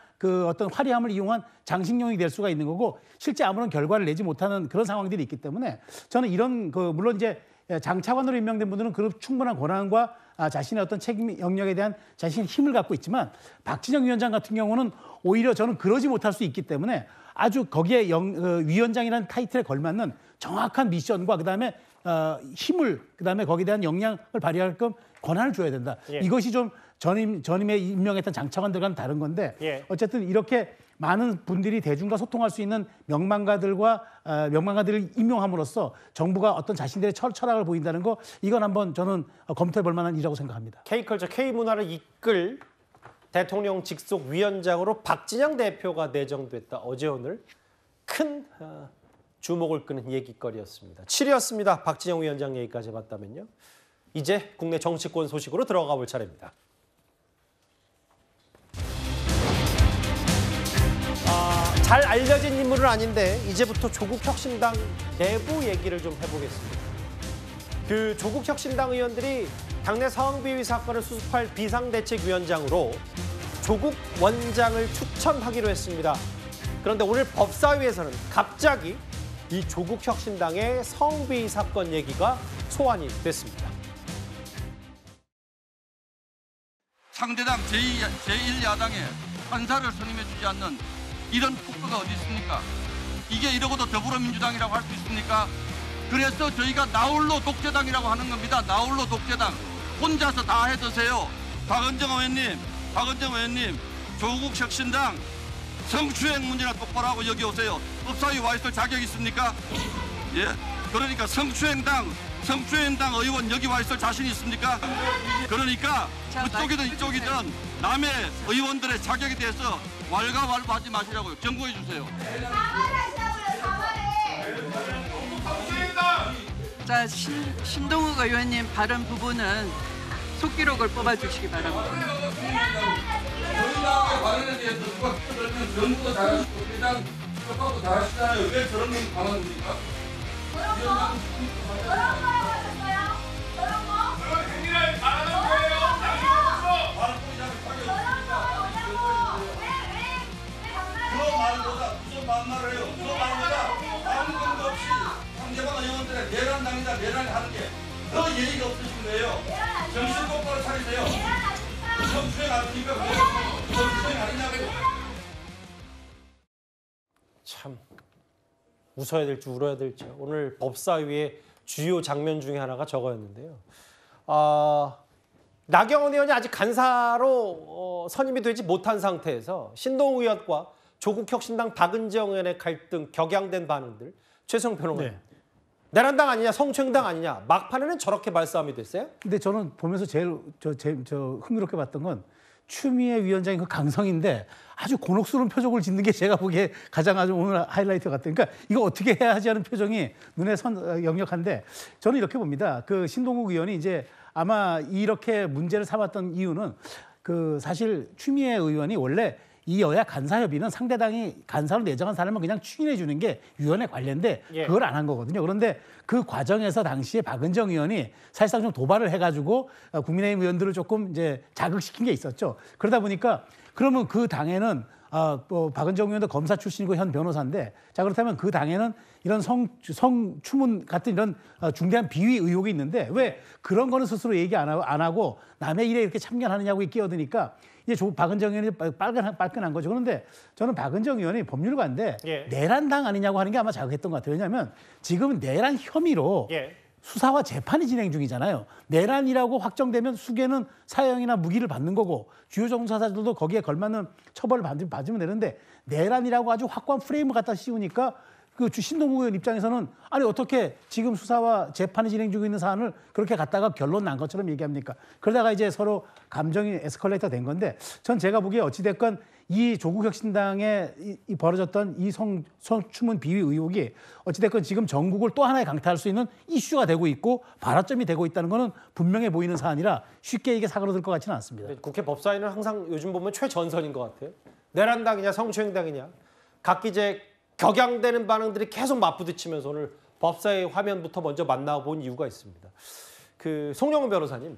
어떤 화려함을 이용한 장식용이 될 수가 있는 거고 실제 아무런 결과를 내지 못하는 그런 상황들이 있기 때문에 저는 이런 물론 이제 장차관으로 임명된 분들은 그 충분한 권한과 자신의 어떤 책임 영역에 대한 자신의 힘을 갖고 있지만 박진영 위원장 같은 경우는 오히려 저는 그러지 못할 수 있기 때문에 아주 거기에 위원장이라는 타이틀에 걸맞는 정확한 미션과 그다음에 힘을 그다음에 거기에 대한 역량을 발휘할끔 권한을 줘야 된다. 예. 이것이 좀 전임에 임명했던 장차관들과는 다른 건데 예. 어쨌든 이렇게 많은 분들이 대중과 소통할 수 있는 명망가들을 임명함으로써 정부가 어떤 자신들의 철학을 보인다는 거 이건 한번 저는 검토해 볼 만한 일이라고 생각합니다. K컬처, K문화를 이끌 대통령 직속 위원장으로 박진영 대표가 내정됐다. 어제 오늘 큰 주목을 끄는 얘기거리였습니다. 7위였습니다. 박진영 위원장 얘기까지 봤다면요. 이제 국내 정치권 소식으로 들어가 볼 차례입니다. 잘 알려진 인물은 아닌데 이제부터 조국혁신당 내부 얘기를 좀 해보겠습니다. 조국혁신당 의원들이 당내 성비위 사건을 수습할 비상대책위원장으로 조국 원장을 추천하기로 했습니다. 그런데 오늘 법사위에서는 갑자기 이 조국혁신당의 성비위 사건 얘기가 소환이 됐습니다. 상대당 제1야당에 판사를 선임해 주지 않는 이런 폭거가 어디 있습니까? 이게 이러고도 더불어민주당이라고 할 수 있습니까? 그래서 저희가 나홀로 독재당이라고 하는 겁니다. 나홀로 독재당. 혼자서 다 해드세요. 박은정 의원님, 조국혁신당 성추행 문제나 똑바로 하고 여기 오세요. 법사위 와 있을 자격 있습니까? 예. 그러니까 성추행당 성추행당 의원 여기 와 있을 자신 있습니까? 그러니까 그쪽이든 이쪽이든 남의 의원들의 자격에 대해서 왈가왈부하지 마시라고요. 경고해 주세요. 자, 신동욱 의원님 발언 부분은 속기록을 뽑아주시기 바랍니다. 정의당의 발언에 대해서 누가 그러면 전부도 잘하시고 일당 협박도 잘하시잖아요. 왜 저런 분 가만둡니까? 그런 거라고 하셨어요? 그런 거? 그런 행위를 잘하는 거예요. 그런 말보다 무슨 반말을 해요? 그런 말보다 아무 근거 없이 상대방 의원들의 내란당이다 내란을 하는 게 더 예의가 없으신 거예요. 정신 똑바로 차리세요. 성추행 아닙니까? 성추행 아니냐고. 참 웃어야 될지 울어야 될지 오늘 법사위의 주요 장면 중에 하나가 저거였는데요. 나경원 의원이 아직 간사로 선임이 되지 못한 상태에서 신동욱 의원과 조국혁신당 박은정 의원의 갈등, 격양된 반응들. 최성 변호사님. 네. 내란당 아니냐, 성추행당 아니냐. 막판에는 저렇게 말싸움이 됐어요? 근데 저는 보면서 제일 흥미롭게 봤던 건 추미애 위원장이 그 강성인데 아주 곤혹스러운 표정을 짓는 게 제가 보기에 가장 아주 오늘 하이라이트 같아요. 그러니까 이거 어떻게 해야 하지 하는 표정이 눈에 역력한데 저는 이렇게 봅니다. 그 신동욱 의원이 이제 아마 이렇게 문제를 삼았던 이유는 그 사실 추미애 의원이 원래 이 여야 간사협의는 상대당이 간사로 내정한 사람을 그냥 추인해 주는 게 위원회 관례인데 그걸 안 한 거거든요. 그런데 그 과정에서 당시에 박은정 의원이 사실상 좀 도발을 해가지고 국민의힘 의원들을 조금 이제 자극시킨 게 있었죠. 그러다 보니까 그러면 그 당에는 박은정 의원도 검사 출신이고 현 변호사인데 자 그렇다면 그 당에는 이런 성추문 같은 이런 중대한 비위 의혹이 있는데 왜 그런 거는 스스로 얘기 안 하고 남의 일에 이렇게 참견하느냐고 끼어드니까 이제 박은정 의원이 빨끈한 거죠. 그런데 저는 박은정 의원이 법률가인데 내란당 아니냐고 하는 게 아마 자극했던 것 같아요. 왜냐하면 지금 내란 혐의로 수사와 재판이 진행 중이잖아요. 내란이라고 확정되면 수개는 사형이나 무기를 받는 거고 주요 종사자들도 거기에 걸맞는 처벌을 받으면 되는데 내란이라고 아주 확고한 프레임을 갖다 씌우니까 그 신동욱 의원 입장에서는 아니 어떻게 지금 수사와 재판이 진행 중에 있는 사안을 그렇게 갖다가 결론 난 것처럼 얘기합니까? 그러다가 이제 서로 감정이 에스컬레이터 된 건데 전 제가 보기에 어찌됐건 이 조국혁신당에 이 벌어졌던 이 성추문 비위 의혹이 어찌됐건 지금 전국을 또 하나의 강타할 수 있는 이슈가 되고 있고 발화점이 되고 있다는 거는 분명해 보이는 사안이라 쉽게 이게 사그러들 것 같지는 않습니다. 국회 법사위는 항상 요즘 보면 최전선인 것 같아요. 내란당이냐 성추행당이냐 각기 이제 격양되는 반응들이 계속 맞부딪히면서 오늘 법사위 화면부터 먼저 만나본 이유가 있습니다. 그 송영훈 변호사님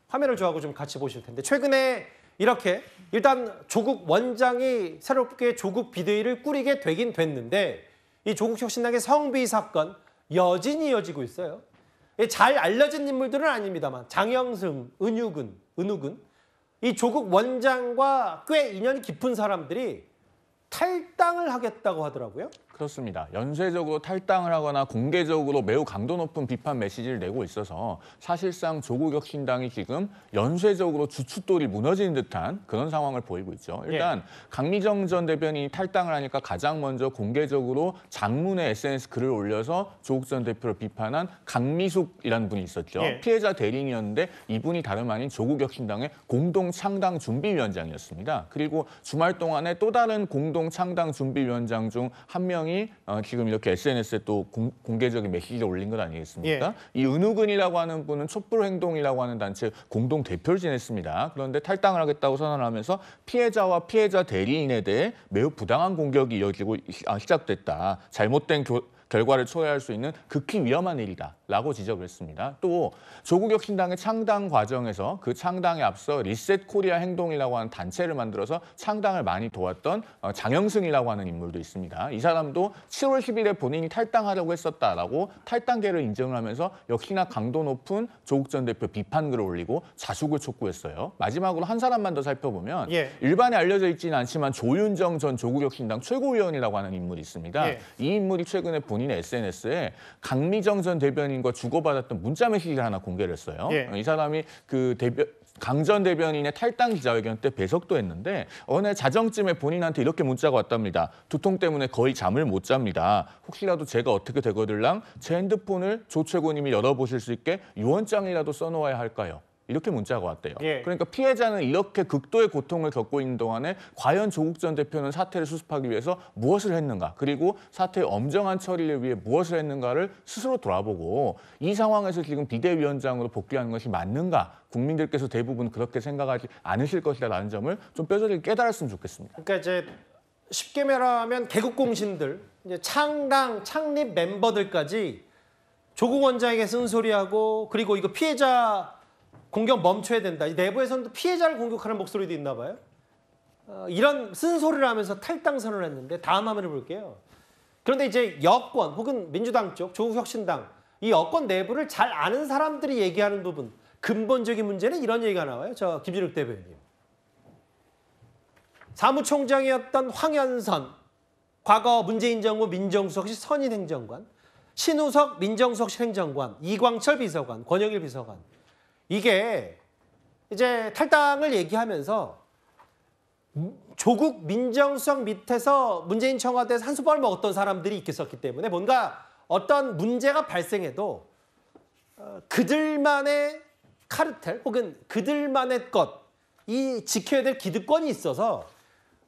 화면을 저하고 좀 같이 보실 텐데 최근에 이렇게 일단 조국 원장이 새롭게 조국 비대위를 꾸리게 되긴 됐는데 이 조국혁신당의 성비 사건 여진이 이어지고 있어요. 잘 알려진 인물들은 아닙니다만 장영승, 은욱은 이 조국 원장과 꽤 인연이 깊은 사람들이 탈당을 하겠다고 하더라고요. 그렇습니다. 연쇄적으로 탈당을 하거나 공개적으로 매우 강도 높은 비판 메시지를 내고 있어서 사실상 조국혁신당이 지금 연쇄적으로 주춧돌이 무너지는 듯한 그런 상황을 보이고 있죠. 일단 강미정 전 대변인이 탈당을 하니까 가장 먼저 공개적으로 장문의 SNS 글을 올려서 조국 전 대표를 비판한 강미숙이라는 분이 있었죠. 피해자 대리인이었는데 이분이 다름 아닌 조국혁신당의 공동 창당 준비위원장이었습니다. 그리고 주말 동안에 또 다른 공동 창당 준비위원장 중 한 명이 지금 이렇게 SNS에 또 공개적인 메시지를 올린 것 아니겠습니까? 이 은우근이라고 하는 분은 촛불행동이라고 하는 단체 공동 대표를 지냈습니다. 그런데 탈당을 하겠다고 선언을 하면서 피해자와 피해자 대리인에 대해 매우 부당한 공격이 이어지고 시작됐다. 잘못된 결과를 초래할 수 있는 극히 위험한 일이다라고 지적을 했습니다. 또 조국혁신당의 창당 과정에서 그 창당에 앞서 리셋 코리아 행동이라고 하는 단체를 만들어서 창당을 많이 도왔던 장영승이라고 하는 인물도 있습니다. 이 사람도 7월 10일에 본인이 탈당하려고 했었다라고 탈당계를 인정을 하면서 역시나 강도 높은 조국 전 대표 비판글을 올리고 자숙을 촉구했어요. 마지막으로 한 사람만 더 살펴보면 일반에 알려져 있지는 않지만 조윤정 전 조국혁신당 최고위원이라고 하는 인물이 있습니다. 이 인물이 최근에 본인의 SNS에 강미정 전 대변인과 주고받았던 문자 메시지를 하나 공개를 했어요. 이 사람이 그 강 전 대변인의 탈당 기자회견 때 배석도 했는데 어느 날 자정쯤에 본인한테 이렇게 문자가 왔답니다. 두통 때문에 거의 잠을 못 잡니다. 혹시라도 제가 어떻게 되거들랑 제 핸드폰을 조 최고님이 열어보실 수 있게 유언장이라도 써놓아야 할까요? 이렇게 문자가 왔대요. 예. 그러니까 피해자는 이렇게 극도의 고통을 겪고 있는 동안에 과연 조국 전 대표는 사태를 수습하기 위해서 무엇을 했는가, 그리고 사태의 엄정한 처리를 위해 무엇을 했는가를 스스로 돌아보고 이 상황에서 지금 비대위원장으로 복귀하는 것이 맞는가, 국민들께서 대부분 그렇게 생각하지 않으실 것이라는 점을 좀 뼈저리게 깨달았으면 좋겠습니다. 그러니까 이제 쉽게 말하면 개국공신들, 이제 창립 멤버들까지 조국 원장에게 쓴소리하고, 그리고 이거 피해자 공격 멈춰야 된다. 이 내부에서는 피해자를 공격하는 목소리도 있나 봐요. 이런 쓴소리를 하면서 탈당 선언을 했는데 다음 화면을 볼게요. 그런데 이제 여권 혹은 민주당 쪽, 조국혁신당, 이 여권 내부를 잘 아는 사람들이 얘기하는 부분, 근본적인 문제는 이런 얘기가 나와요. 저 김진욱 대변인. 사무총장이었던 황현선, 과거 문재인 정부 민정수석실 선임행정관, 신우석 민정수석실 행정관, 이광철 비서관, 권영일 비서관. 이게 이제 탈당을 얘기하면서 조국 민정수석 밑에서 문재인 청와대에서 한숟발 먹었던 사람들이 있겠었기 때문에 뭔가 어떤 문제가 발생해도 그들만의 카르텔 혹은 그들만의 이 지켜야 될 기득권이 있어서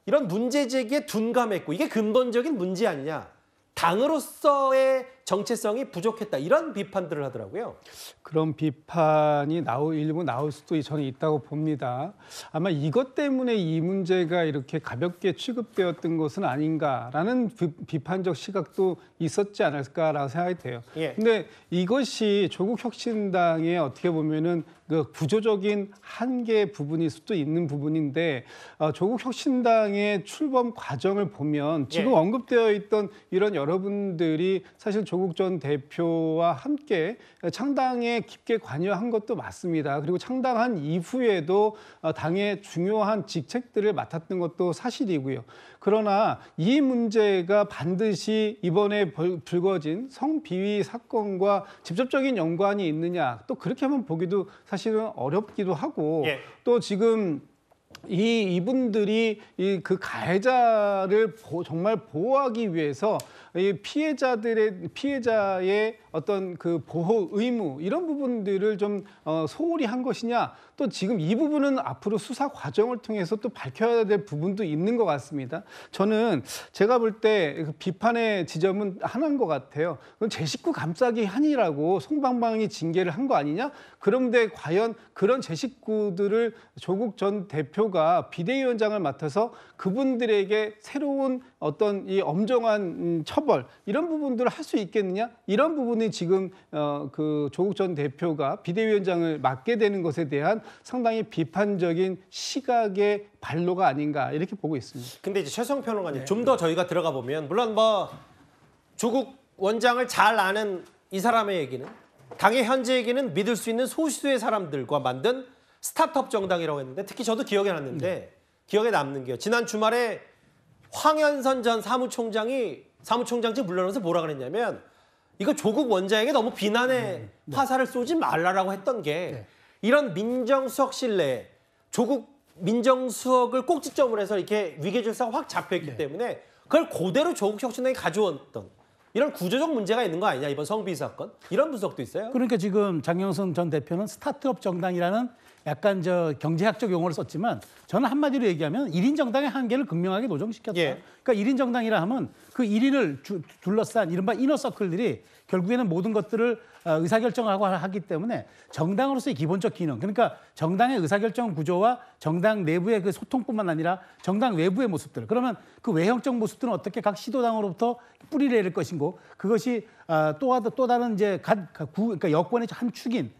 이런 문제 제기에 둔감했고, 이게 근본적인 문제 아니냐. 당으로서의 정체성이 부족했다. 이런 비판들을 하더라고요. 그런 비판이 일부 나올 수도 저는 있다고 봅니다. 아마 이것 때문에 이 문제가 이렇게 가볍게 취급되었던 것은 아닌가라는 비판적 시각도 있었지 않을까라고 생각이 돼요. 근데 이것이 조국 혁신당의 어떻게 보면은 그 구조적인 한계 부분일 수도 있는 부분인데, 조국 혁신당의 출범 과정을 보면 지금 언급되어 있던 이런 여러분들이 사실 조국 전 대표와 함께 창당에 깊게 관여한 것도 맞습니다. 그리고 창당한 이후에도 당의 중요한 직책들을 맡았던 것도 사실이고요. 그러나 이 문제가 반드시 이번에 불거진 성비위 사건과 직접적인 연관이 있느냐, 또 그렇게만 보기도 사실은 어렵기도 하고, 또 지금 이분들이 그 가해자를 정말 보호하기 위해서 이 피해자의 어떤 그 보호 의무, 이런 부분들을 좀 소홀히 한 것이냐, 또 지금 이 부분은 앞으로 수사 과정을 통해서 또 밝혀야 될 부분도 있는 것 같습니다. 저는 제가 볼 때 비판의 지점은 하나인 것 같아요. 그건 제 식구 감싸기 한이라고 송방방이 징계를 한 거 아니냐? 그런데 과연 그런 제 식구들을 조국 전 대표가 비대위원장을 맡아서 그분들에게 새로운 어떤 이 엄정한 처벌, 이런 부분들을 할 수 있겠느냐? 이런 부분이 지금 그 조국 전 대표가 비대위원장을 맡게 되는 것에 대한 상당히 비판적인 시각의 발로가 아닌가, 이렇게 보고 있습니다. 근데 이제 최성 평론가님, 좀 더 저희가 들어가 보면, 물론 뭐 조국 원장을 잘 아는 이 사람의 얘기는, 당의 현재 얘기는 믿을 수 있는 소수의 사람들과 만든 스타트업 정당이라고 했는데, 특히 저도 기억에 남는데, 기억에 남는 게요. 지난 주말에 황현선 전 사무총장직 물러나서 뭐라 그랬냐면, 이거 조국 원장에게 너무 비난의 화살을 쏘지 말라라고 했던 게, 이런 민정수석실 내에 조국 민정수석을 꼭지점으로 해서 이렇게 위계질서가 확 잡혀있기 때문에 그걸 그대로 조국 혁신당이 가져왔던 이런 구조적 문제가 있는 거 아니냐, 이번 성비위 사건, 이런 분석도 있어요. 그러니까 지금 장영선 전 대표는 스타트업 정당이라는 약간 경제학적 용어를 썼지만, 저는 한마디로 얘기하면 1인 정당의 한계를 극명하게 노정시켰다. 그러니까 1인 정당이라 하면 그 1인을 둘러싼 이른바 이너서클들이 결국에는 모든 것들을 의사결정하고 하기 때문에 정당으로서의 기본적 기능, 그러니까 정당의 의사결정 구조와 정당 내부의 그 소통뿐만 아니라 정당 외부의 모습들, 그러면 그 외형적 모습들은 어떻게 각 시도당으로부터 뿌리를 내릴 것인고, 그것이 또 다른 이제 그러니까 여권의 한 축인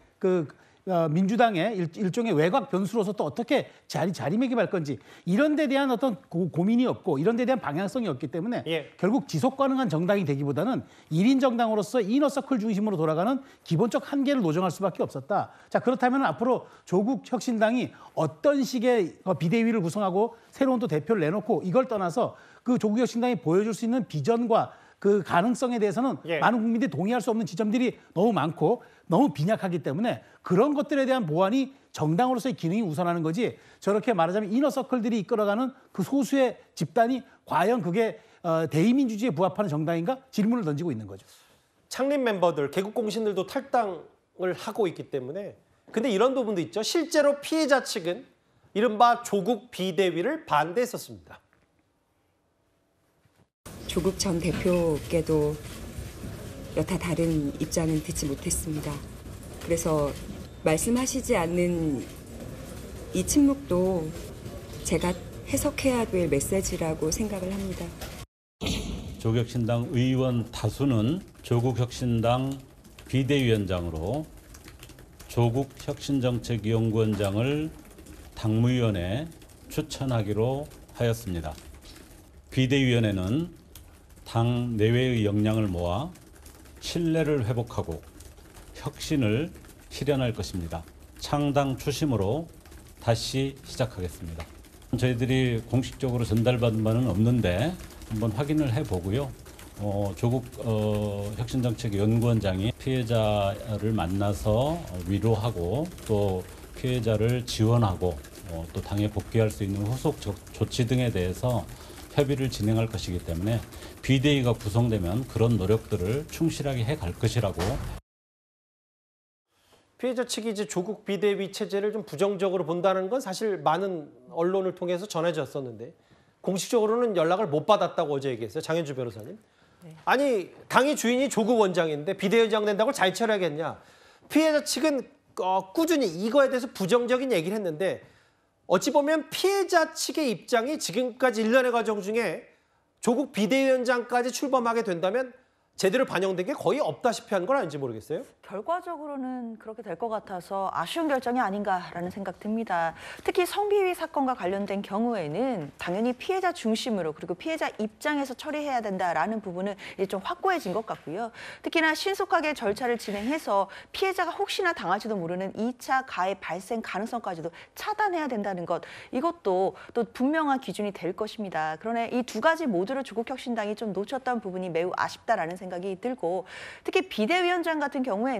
민주당의 일종의 외곽 변수로서 또 어떻게 자리매김할 건지, 이런 데 대한 어떤 고민이 없고 이런 데 대한 방향성이 없기 때문에 결국 지속 가능한 정당이 되기보다는 1인 정당으로서 이너서클 중심으로 돌아가는 기본적 한계를 노정할 수밖에 없었다. 자, 그렇다면 앞으로 조국 혁신당이 어떤 식의 비대위를 구성하고 새로운 또 대표를 내놓고, 이걸 떠나서 그 조국 혁신당이 보여줄 수 있는 비전과 그 가능성에 대해서는 예. 많은 국민들이 동의할 수 없는 지점들이 너무 많고 너무 빈약하기 때문에 그런 것들에 대한 보완이 정당으로서의 기능이 우선하는 거지 저렇게 말하자면 이너서클들이 이끌어가는 그 소수의 집단이 과연 그게 대의민주주의에 부합하는 정당인가 질문을 던지고 있는 거죠. 창립 멤버들, 개국 공신들도 탈당을 하고 있기 때문에 근데 이런 부분도 있죠. 실제로 피해자 측은 이른바 조국 비대위를 반대했었습니다. 조국 전 대표께도 여타 다른 입장은 듣지 못했습니다. 그래서 말씀하시지 않는 이 침묵도 제가 해석해야 될 메시지라고 생각을 합니다. 조국혁신당 의원 다수는 조국혁신당 비대위원장으로 조국혁신정책연구원장을 당무위원회에 추천하기로 하였습니다. 비대위원회는 당 내외의 역량을 모아 신뢰를 회복하고 혁신을 실현할 것입니다. 창당 추심으로 다시 시작하겠습니다. 저희들이 공식적으로 전달받은 바는 없는데 한번 확인을 해보고요. 조국 혁신정책연구원장이 피해자를 만나서 위로하고 또 피해자를 지원하고 또 당에 복귀할 수 있는 후속 조치 등에 대해서 협의를 진행할 것이기 때문에 비대위가 구성되면 그런 노력들을 충실하게 해갈 것이라고. 피해자 측이 이제 조국 비대위 체제를 좀 부정적으로 본다는 건 사실 많은 언론을 통해서 전해졌었는데 공식적으로는 연락을 못 받았다고 어제 얘기했어요. 장현주 변호사님. 네. 아니 당의 주인이 조국 원장인데 비대위원장 된다고 잘 처리하겠냐. 피해자 측은 꾸준히 이거에 대해서 부정적인 얘기를 했는데 어찌 보면 피해자 측의 입장이 지금까지 일련의 과정 중에 조국 비대위원장까지 출범하게 된다면 제대로 반영된 게 거의 없다시피 한 건 아닌지 모르겠어요. 결과적으로는 그렇게 될 것 같아서 아쉬운 결정이 아닌가라는 생각 듭니다. 특히 성비위 사건과 관련된 경우에는 당연히 피해자 중심으로 그리고 피해자 입장에서 처리해야 된다라는 부분은 이제 좀 확고해진 것 같고요. 특히나 신속하게 절차를 진행해서 피해자가 혹시나 당할지도 모르는 2차 가해 발생 가능성까지도 차단해야 된다는 것, 이것도 또 분명한 기준이 될 것입니다. 그러나 이 두 가지 모두를 조국혁신당이 좀 놓쳤던 부분이 매우 아쉽다라는 생각이 들고, 특히 비대위원장 같은 경우에는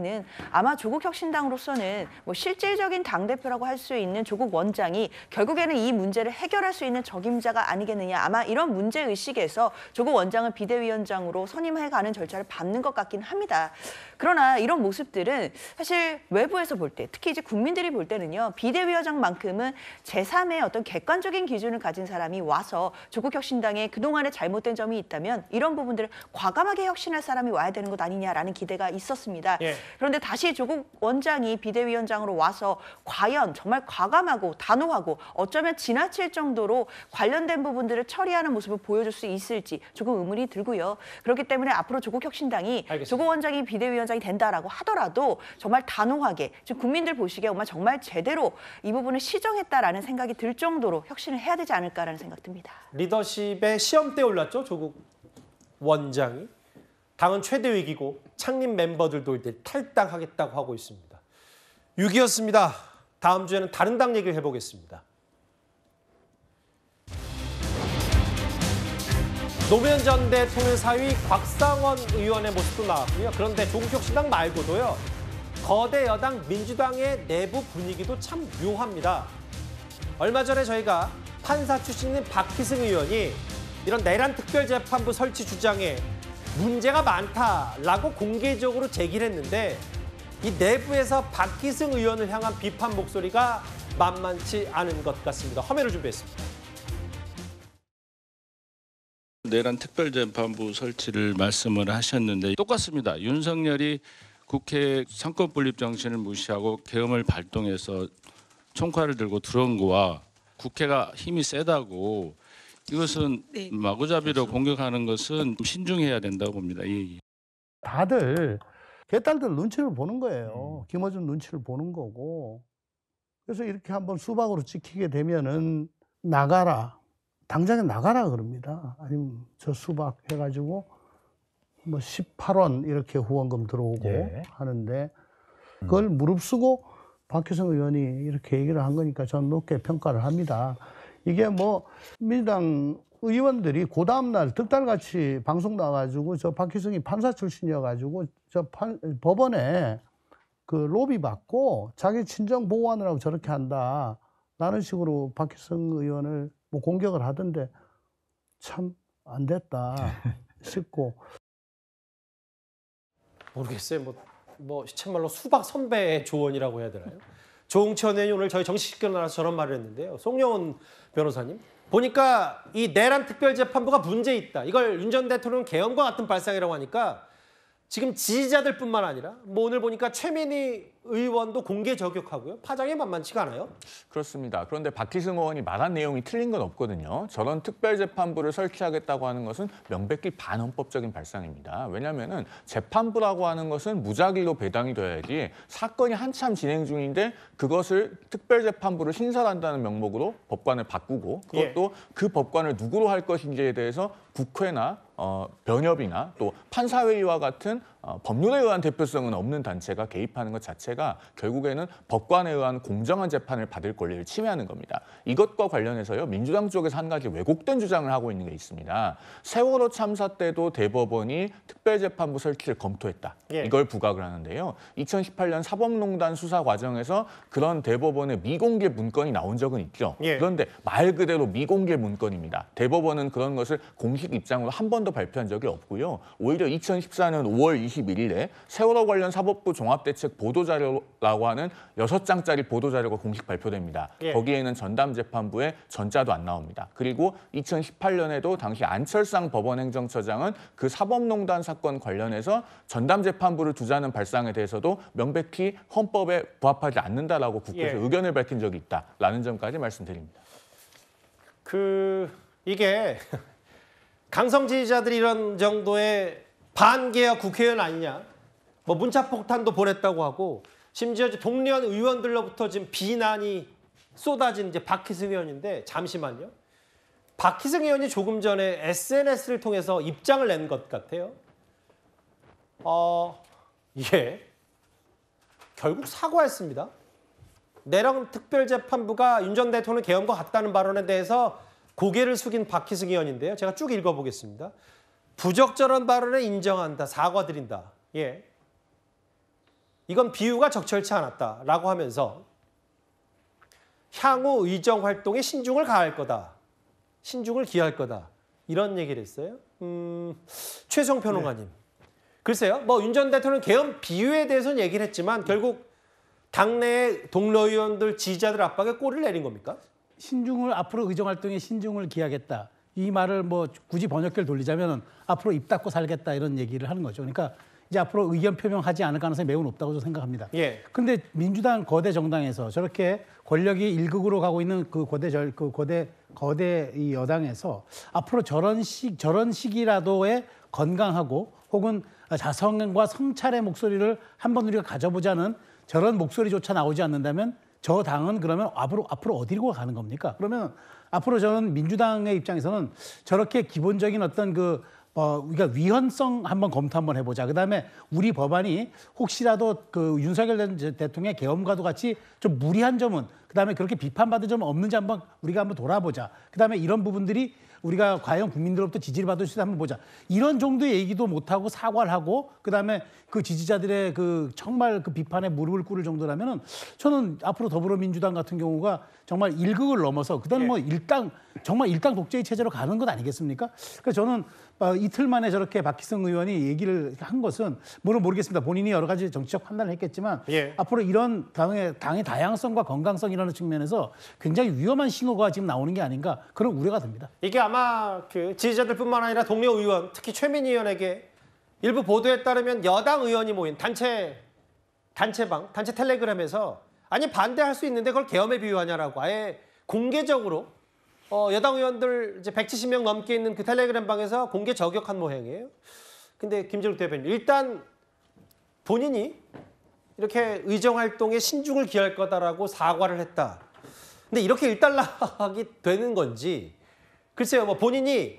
아마 조국혁신당으로서는 뭐 실질적인 당대표라고 할 수 있는 조국 원장이 결국에는 이 문제를 해결할 수 있는 적임자가 아니겠느냐, 아마 이런 문제의식에서 조국 원장을 비대위원장으로 선임해가는 절차를 밟는 것 같긴 합니다. 그러나 이런 모습들은 사실 외부에서 볼 때, 특히 이제 국민들이 볼 때는요, 비대위원장만큼은 제3의 어떤 객관적인 기준을 가진 사람이 와서 조국혁신당에 그동안에 잘못된 점이 있다면 이런 부분들을 과감하게 혁신할 사람이 와야 되는 것 아니냐라는 기대가 있었습니다. 예. 그런데 다시 조국 원장이 비대위원장으로 와서 과연 정말 과감하고 단호하고 어쩌면 지나칠 정도로 관련된 부분들을 처리하는 모습을 보여줄 수 있을지 조금 의문이 들고요. 그렇기 때문에 앞으로 조국혁신당이 조국 원장이 비대위원장이 된다라고 하더라도 정말 단호하게 지금 국민들 보시기에 정말 제대로 이 부분을 시정했다라는 생각이 들 정도로 혁신을 해야 되지 않을까라는 생각 듭니다. 리더십의 시험대에 올랐죠, 조국 원장이. 당은 최대 위기고 창립 멤버들도 이제 탈당하겠다고 하고 있습니다. 6위였습니다. 다음 주에는 다른 당 얘기를 해보겠습니다. 노무현 전 대통령 사위 곽상원 의원의 모습도 나왔고요. 그런데 조국혁신당 말고도요, 거대 여당 민주당의 내부 분위기도 참 묘합니다. 얼마 전에 저희가 판사 출신인 박희승 의원이 이런 내란 특별재판부 설치 주장에 문제가 많다라고 공개적으로 제기를 했는데, 이 내부에서 박희승 의원을 향한 비판 목소리가 만만치 않은 것 같습니다. 화면을 준비했습니다. 내란 특별재판부 설치를 말씀을 하셨는데 똑같습니다. 윤석열이 국회 상권분립 정신을 무시하고 계엄을 발동해서 총칼을 들고 들어온 거와 국회가 힘이 세다고 이것은 마구잡이로 공격하는 것은 신중해야 된다고 봅니다. 예. 다들 개딸들 눈치를 보는 거예요. 김어준 눈치를 보는 거고. 그래서 이렇게 한번 수박으로 찍히게 되면은 나가라. 당장에 나가라 그럽니다. 아니면 저 수박 해가지고 뭐 18원 이렇게 후원금 들어오고 하는데 그걸 무릅쓰고 박희승 의원이 이렇게 얘기를 한 거니까 저는 높게 평가를 합니다. 이게 뭐 민주당 의원들이 그 다음날 득달같이 방송 나가지고 저 박희승이 판사 출신이어가지고 법원에 그 로비 받고 자기 친정 보호하느라고 저렇게 한다. 라는 식으로 박희승 의원을 뭐 공격을 하던데 참 안 됐다 싶고. 모르겠어요. 뭐 시쳇말로 수박 선배의 조언이라고 해야 되나요? 조홍천 의원이 오늘 저희 정식시켜 나와서 저런 말을 했는데요. 송영훈 변호사님. 보니까 이 내란 특별재판부가 문제 있다. 이걸 윤 전 대통령 계엄과 같은 발상이라고 하니까 지금 지지자들뿐만 아니라 뭐 오늘 보니까 최민희 의원도 공개 저격하고요. 파장이 만만치가 않아요. 그렇습니다. 그런데 박희승 의원이 말한 내용이 틀린 건 없거든요. 저런 특별재판부를 설치하겠다고 하는 것은 명백히 반헌법적인 발상입니다. 왜냐하면 재판부라고 하는 것은 무작위로 배당이 돼야지 사건이 한참 진행 중인데 그것을 특별재판부를 신설한다는 명목으로 법관을 바꾸고 그것도 그 법관을 누구로 할 것인지에 대해서 국회나 변협이나 또 판사회의와 같은 법률에 의한 대표성은 없는 단체가 개입하는 것 자체가 결국에는 법관에 의한 공정한 재판을 받을 권리를 침해하는 겁니다. 이것과 관련해서요. 민주당 쪽에서 한 가지 왜곡된 주장을 하고 있는 게 있습니다. 세월호 참사 때도 대법원이 특별재판부 설치를 검토했다. 이걸 부각을 하는데요. 2018년 사법농단 수사 과정에서 그런 대법원의 미공개 문건이 나온 적은 있죠. 그런데 말 그대로 미공개 문건입니다. 대법원은 그런 것을 공식 입장으로 한 번도 발표한 적이 없고요. 오히려 2014년 5월 21일에 세월호 관련 사법부 종합대책 보도자료라고 하는 6장짜리 보도자료가 공식 발표됩니다. 거기에는 전담재판부의 전자도 안 나옵니다. 그리고 2018년에도 당시 안철상 법원행정처장은 그 사법농단 사건 관련해서 전담재판부를 두자는 발상에 대해서도 명백히 헌법에 부합하지 않는다라고 국회에서 의견을 밝힌 적이 있다라는 점까지 말씀드립니다. 이게 강성 지지자들이 이런 정도의 반개혁 국회의원 아니냐. 뭐 문자폭탄도 보냈다고 하고 심지어 동료 의원들로부터 지금 비난이 쏟아진 이제 박희승 의원인데 잠시만요. 박희승 의원이 조금 전에 SNS를 통해서 입장을 낸 것 같아요. 결국 사과했습니다. 내란 특별재판부가 윤 전 대통령 계엄과 같다는 발언에 대해서 고개를 숙인 박희승 의원인데요. 제가 쭉 읽어보겠습니다. 부적절한 발언에 인정한다, 사과드린다. 이건 비유가 적절치 않았다라고 하면서 향후 의정 활동에 신중을 가할 거다. 신중을 기할 거다. 이런 얘기를 했어요. 최성 평론가님. 글쎄요. 뭐 윤 전 대통령 계엄 비유에 대해서는 얘기를 했지만 결국 당내의 동료 의원들 지지자들 압박에 꼬리를 내린 겁니까? 신중을 앞으로 의정 활동에 신중을 기하겠다. 이 말을 뭐 굳이 번역기를 돌리자면 앞으로 입 닫고 살겠다 이런 얘기를 하는 거죠. 그러니까 이제 앞으로 의견 표명하지 않을 가능성이 매우 높다고 저는 생각합니다. 그런데 민주당 거대 정당에서 저렇게 권력이 일극으로 가고 있는 그 거대 이 여당에서 앞으로 저런 시기라도의 건강하고 혹은 자성과 성찰의 목소리를 한번 우리가 가져보자는 저런 목소리조차 나오지 않는다면 저 당은 그러면 앞으로 어디로 가는 겁니까? 그러면 앞으로 저는 민주당의 입장에서는 저렇게 기본적인 어떤 우리가 위헌성 한번 검토 한번 해보자. 그다음에 우리 법안이 혹시라도 그 윤석열 대통령의 계엄과도 같이 좀 무리한 점은 그다음에 그렇게 비판받은 점은 없는지 우리가 한번 돌아보자. 그다음에 이런 부분들이 우리가 과연 국민들로부터 지지를 받을 수 있다 한번 보자. 이런 정도의 얘기도 못하고 사과를 하고 그다음에 그 지지자들의 정말 비판에 무릎을 꿇을 정도라면은 저는 앞으로 더불어민주당 같은 경우가 정말 일극을 넘어서 그다음에 뭐 정말 일당 독재의 체제로 가는 것 아니겠습니까? 그래서 저는 이틀 만에 저렇게 박희승 의원이 얘기를 한 것은 모르겠습니다. 본인이 여러 가지 정치적 판단을 했겠지만 앞으로 이런 당의 다양성과 건강성이라는 측면에서 굉장히 위험한 신호가 지금 나오는 게 아닌가 그런 우려가 듭니다. 이게 아마 그 지지자들뿐만 아니라 동료 의원, 특히 최민희 의원에게 일부 보도에 따르면 여당 의원이 모인 단체 텔레그램에서 아니 반대할 수 있는데 그걸 계엄에 비유하냐라고 아예 공개적으로 여당 의원들 이제 170명 넘게 있는 그 텔레그램 방에서 공개 저격한 모양이에요. 근데 김진욱 대표님 일단 본인이 이렇게 의정 활동에 신중을 기할 거다라고 사과를 했다. 근데 이렇게 일단락이 되는 건지 글쎄요. 뭐 본인이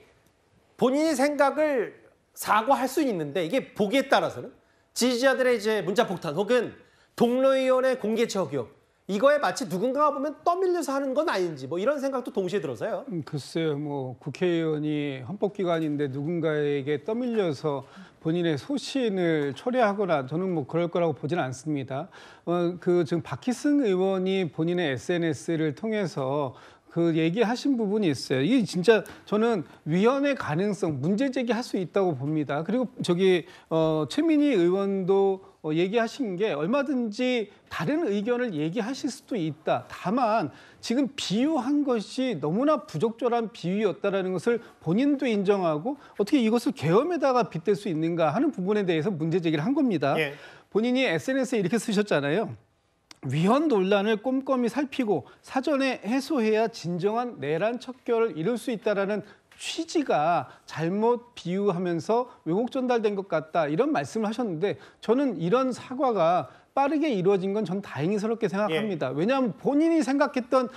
생각을 사과할 수는 있는데 이게 보기에 따라서는 지지자들의 이제 문자폭탄 혹은 동료 의원의 공개 저격 이거에 마치 누군가가 보면 떠밀려서 하는 건 아닌지 뭐 이런 생각도 동시에 들어서요. 글쎄요, 뭐 국회의원이 헌법기관인데 누군가에게 떠밀려서 본인의 소신을 초래하거나 저는 뭐 그럴 거라고 보지는 않습니다. 지금 박희승 의원이 본인의 SNS를 통해서 그 얘기하신 부분이 있어요. 이게 진짜 저는 위헌의 가능성, 문제 제기할 수 있다고 봅니다. 그리고 최민희 의원도 얘기하신 게 얼마든지 다른 의견을 얘기하실 수도 있다. 다만 지금 비유한 것이 너무나 부적절한 비유였다라는 것을 본인도 인정하고 어떻게 이것을 계엄에다가 빗댈 수 있는가 하는 부분에 대해서 문제 제기를 한 겁니다. 예. 본인이 SNS에 이렇게 쓰셨잖아요. 위헌 논란을 꼼꼼히 살피고 사전에 해소해야 진정한 내란 척결을 이룰 수 있다라는 취지가 잘못 비유하면서 왜곡 전달된 것 같다 이런 말씀을 하셨는데 저는 이런 사과가 빠르게 이루어진 건 전 다행스럽게 생각합니다. 왜냐하면 본인이 생각했던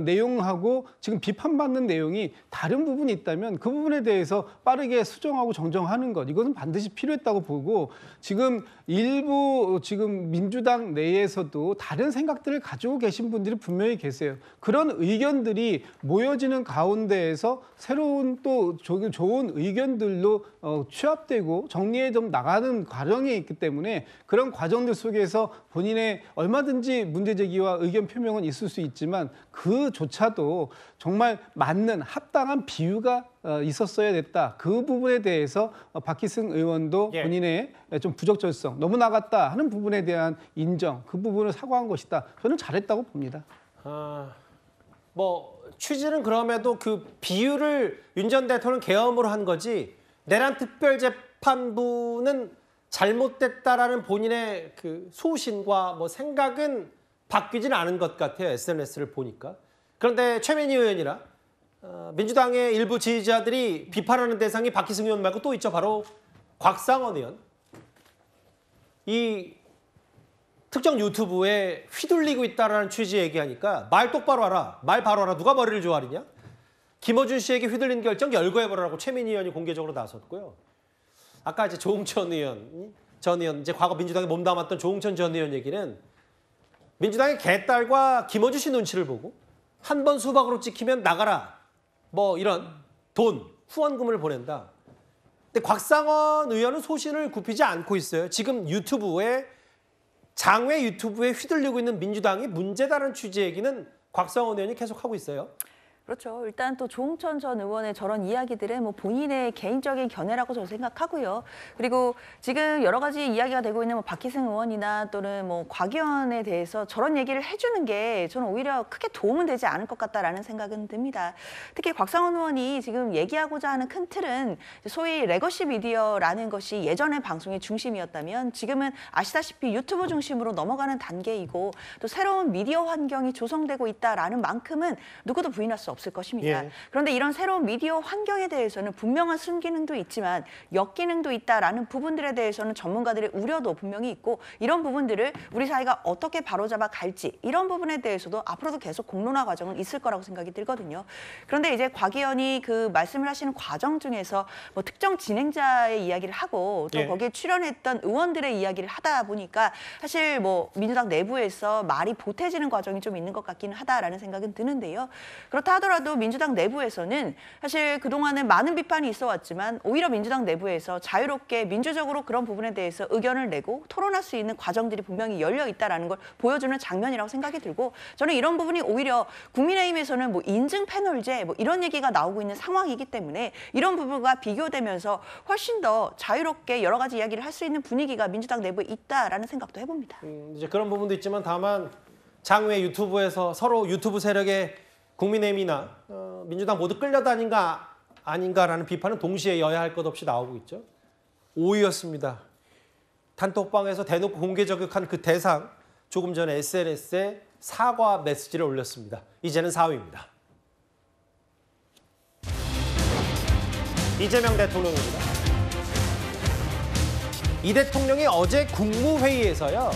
내용하고 지금 비판받는 내용이 다른 부분이 있다면 그 부분에 대해서 빠르게 수정하고 정정하는 것 이것은 반드시 필요했다고 보고 지금 일부 지금 민주당 내에서도 다른 생각들을 가지고 계신 분들이 분명히 계세요. 그런 의견들이 모여지는 가운데에서 새로운 또 좋은 의견들로 취합되고 정리해 좀 나가는 과정이 있기 때문에 그런 과정들 속에서 본인의 얼마든지 문제 제기와 의견 표명은 있을 수 있지만 그조차도 정말 맞는 합당한 비유가 있었어야 됐다. 그 부분에 대해서 박희승 의원도 본인의 좀 부적절성, 너무 나갔다 하는 부분에 대한 인정, 그 부분을 사과한 것이다. 저는 잘했다고 봅니다. 뭐 취지는 그럼에도 그 비유를 윤 전 대통령 계엄으로 한 거지 내란 특별재판부는 잘못됐다라는 본인의 그 소신과 뭐 생각은 바뀌지는 않은 것 같아요. SNS를 보니까. 그런데 최민희 의원이나 민주당의 일부 지지자들이 비판하는 대상이 박희승 의원 말고 또 있죠. 바로 곽상원 의원. 이 특정 유튜브에 휘둘리고 있다라는 취지 얘기하니까 말 똑바로 하라. 말 바로 하라. 누가 머리를 조아리냐. 김어준 씨에게 휘둘린 결정 열거해버리라고 최민희 의원이 공개적으로 나섰고요. 아까 이제 조응천 의원, 이제 과거 민주당에 몸담았던 조응천 전 의원 얘기는 민주당의 개딸과 김어준 씨 눈치를 보고 한 번 수박으로 찍히면 나가라. 뭐 이런 돈, 후원금을 보낸다. 근데 곽상원 의원은 소신을 굽히지 않고 있어요. 지금 장외 유튜브에 휘둘리고 있는 민주당이 문제다라는 취지의 얘기는 곽상원 의원이 계속하고 있어요. 그렇죠. 일단 또 조응천 전 의원의 저런 이야기들은 뭐 본인의 개인적인 견해라고 저는 생각하고요. 그리고 지금 여러 가지 이야기가 되고 있는 뭐 박희승 의원이나 또는 뭐 곽 의원에 대해서 저런 얘기를 해주는 게 저는 오히려 크게 도움은 되지 않을 것 같다라는 생각은 듭니다. 특히 곽상원 의원이 지금 얘기하고자 하는 큰 틀은 소위 레거시 미디어라는 것이 예전의 방송의 중심이었다면 지금은 아시다시피 유튜브 중심으로 넘어가는 단계이고 또 새로운 미디어 환경이 조성되고 있다라는 만큼은 누구도 부인할 수 없을 것입니다. 그런데 이런 새로운 미디어 환경에 대해서는 분명한 순기능도 있지만 역기능도 있다라는 부분들에 대해서는 전문가들의 우려도 분명히 있고 이런 부분들을 우리 사회가 어떻게 바로잡아 갈지 이런 부분에 대해서도 앞으로도 계속 공론화 과정은 있을 거라고 생각이 들거든요. 그런데 이제 곽 의원이 그 말씀을 하시는 과정 중에서 뭐 특정 진행자의 이야기를 하고 또 거기에 출연했던 의원들의 이야기를 하다 보니까 사실 뭐 민주당 내부에서 말이 보태지는 과정이 좀 있는 것 같기는 하다라는 생각은 드는데요. 그렇다 하더라도 민주당 내부에서는 사실 그동안은 많은 비판이 있어 왔지만 오히려 민주당 내부에서 자유롭게 민주적으로 그런 부분에 대해서 의견을 내고 토론할 수 있는 과정들이 분명히 열려 있다는 걸 보여주는 장면이라고 생각이 들고 저는 이런 부분이 오히려 국민의힘에서는 뭐 인증 패널제 뭐 이런 얘기가 나오고 있는 상황이기 때문에 이런 부분과 비교되면서 훨씬 더 자유롭게 여러 가지 이야기를 할 수 있는 분위기가 민주당 내부에 있다라는 생각도 해봅니다. 이제 그런 부분도 있지만 다만 장외 유튜브에서 서로 유튜브 세력의 국민의힘이나 민주당 모두 끌려다닌가 아닌가라는 비판은 동시에 여야 할 것 없이 나오고 있죠. 5위였습니다. 단톡방에서 대놓고 공개 저격한 그 대상 조금 전에 SNS에 사과 메시지를 올렸습니다. 이제는 4위입니다. 이재명 대통령입니다. 이 대통령이 어제 국무회의에서요.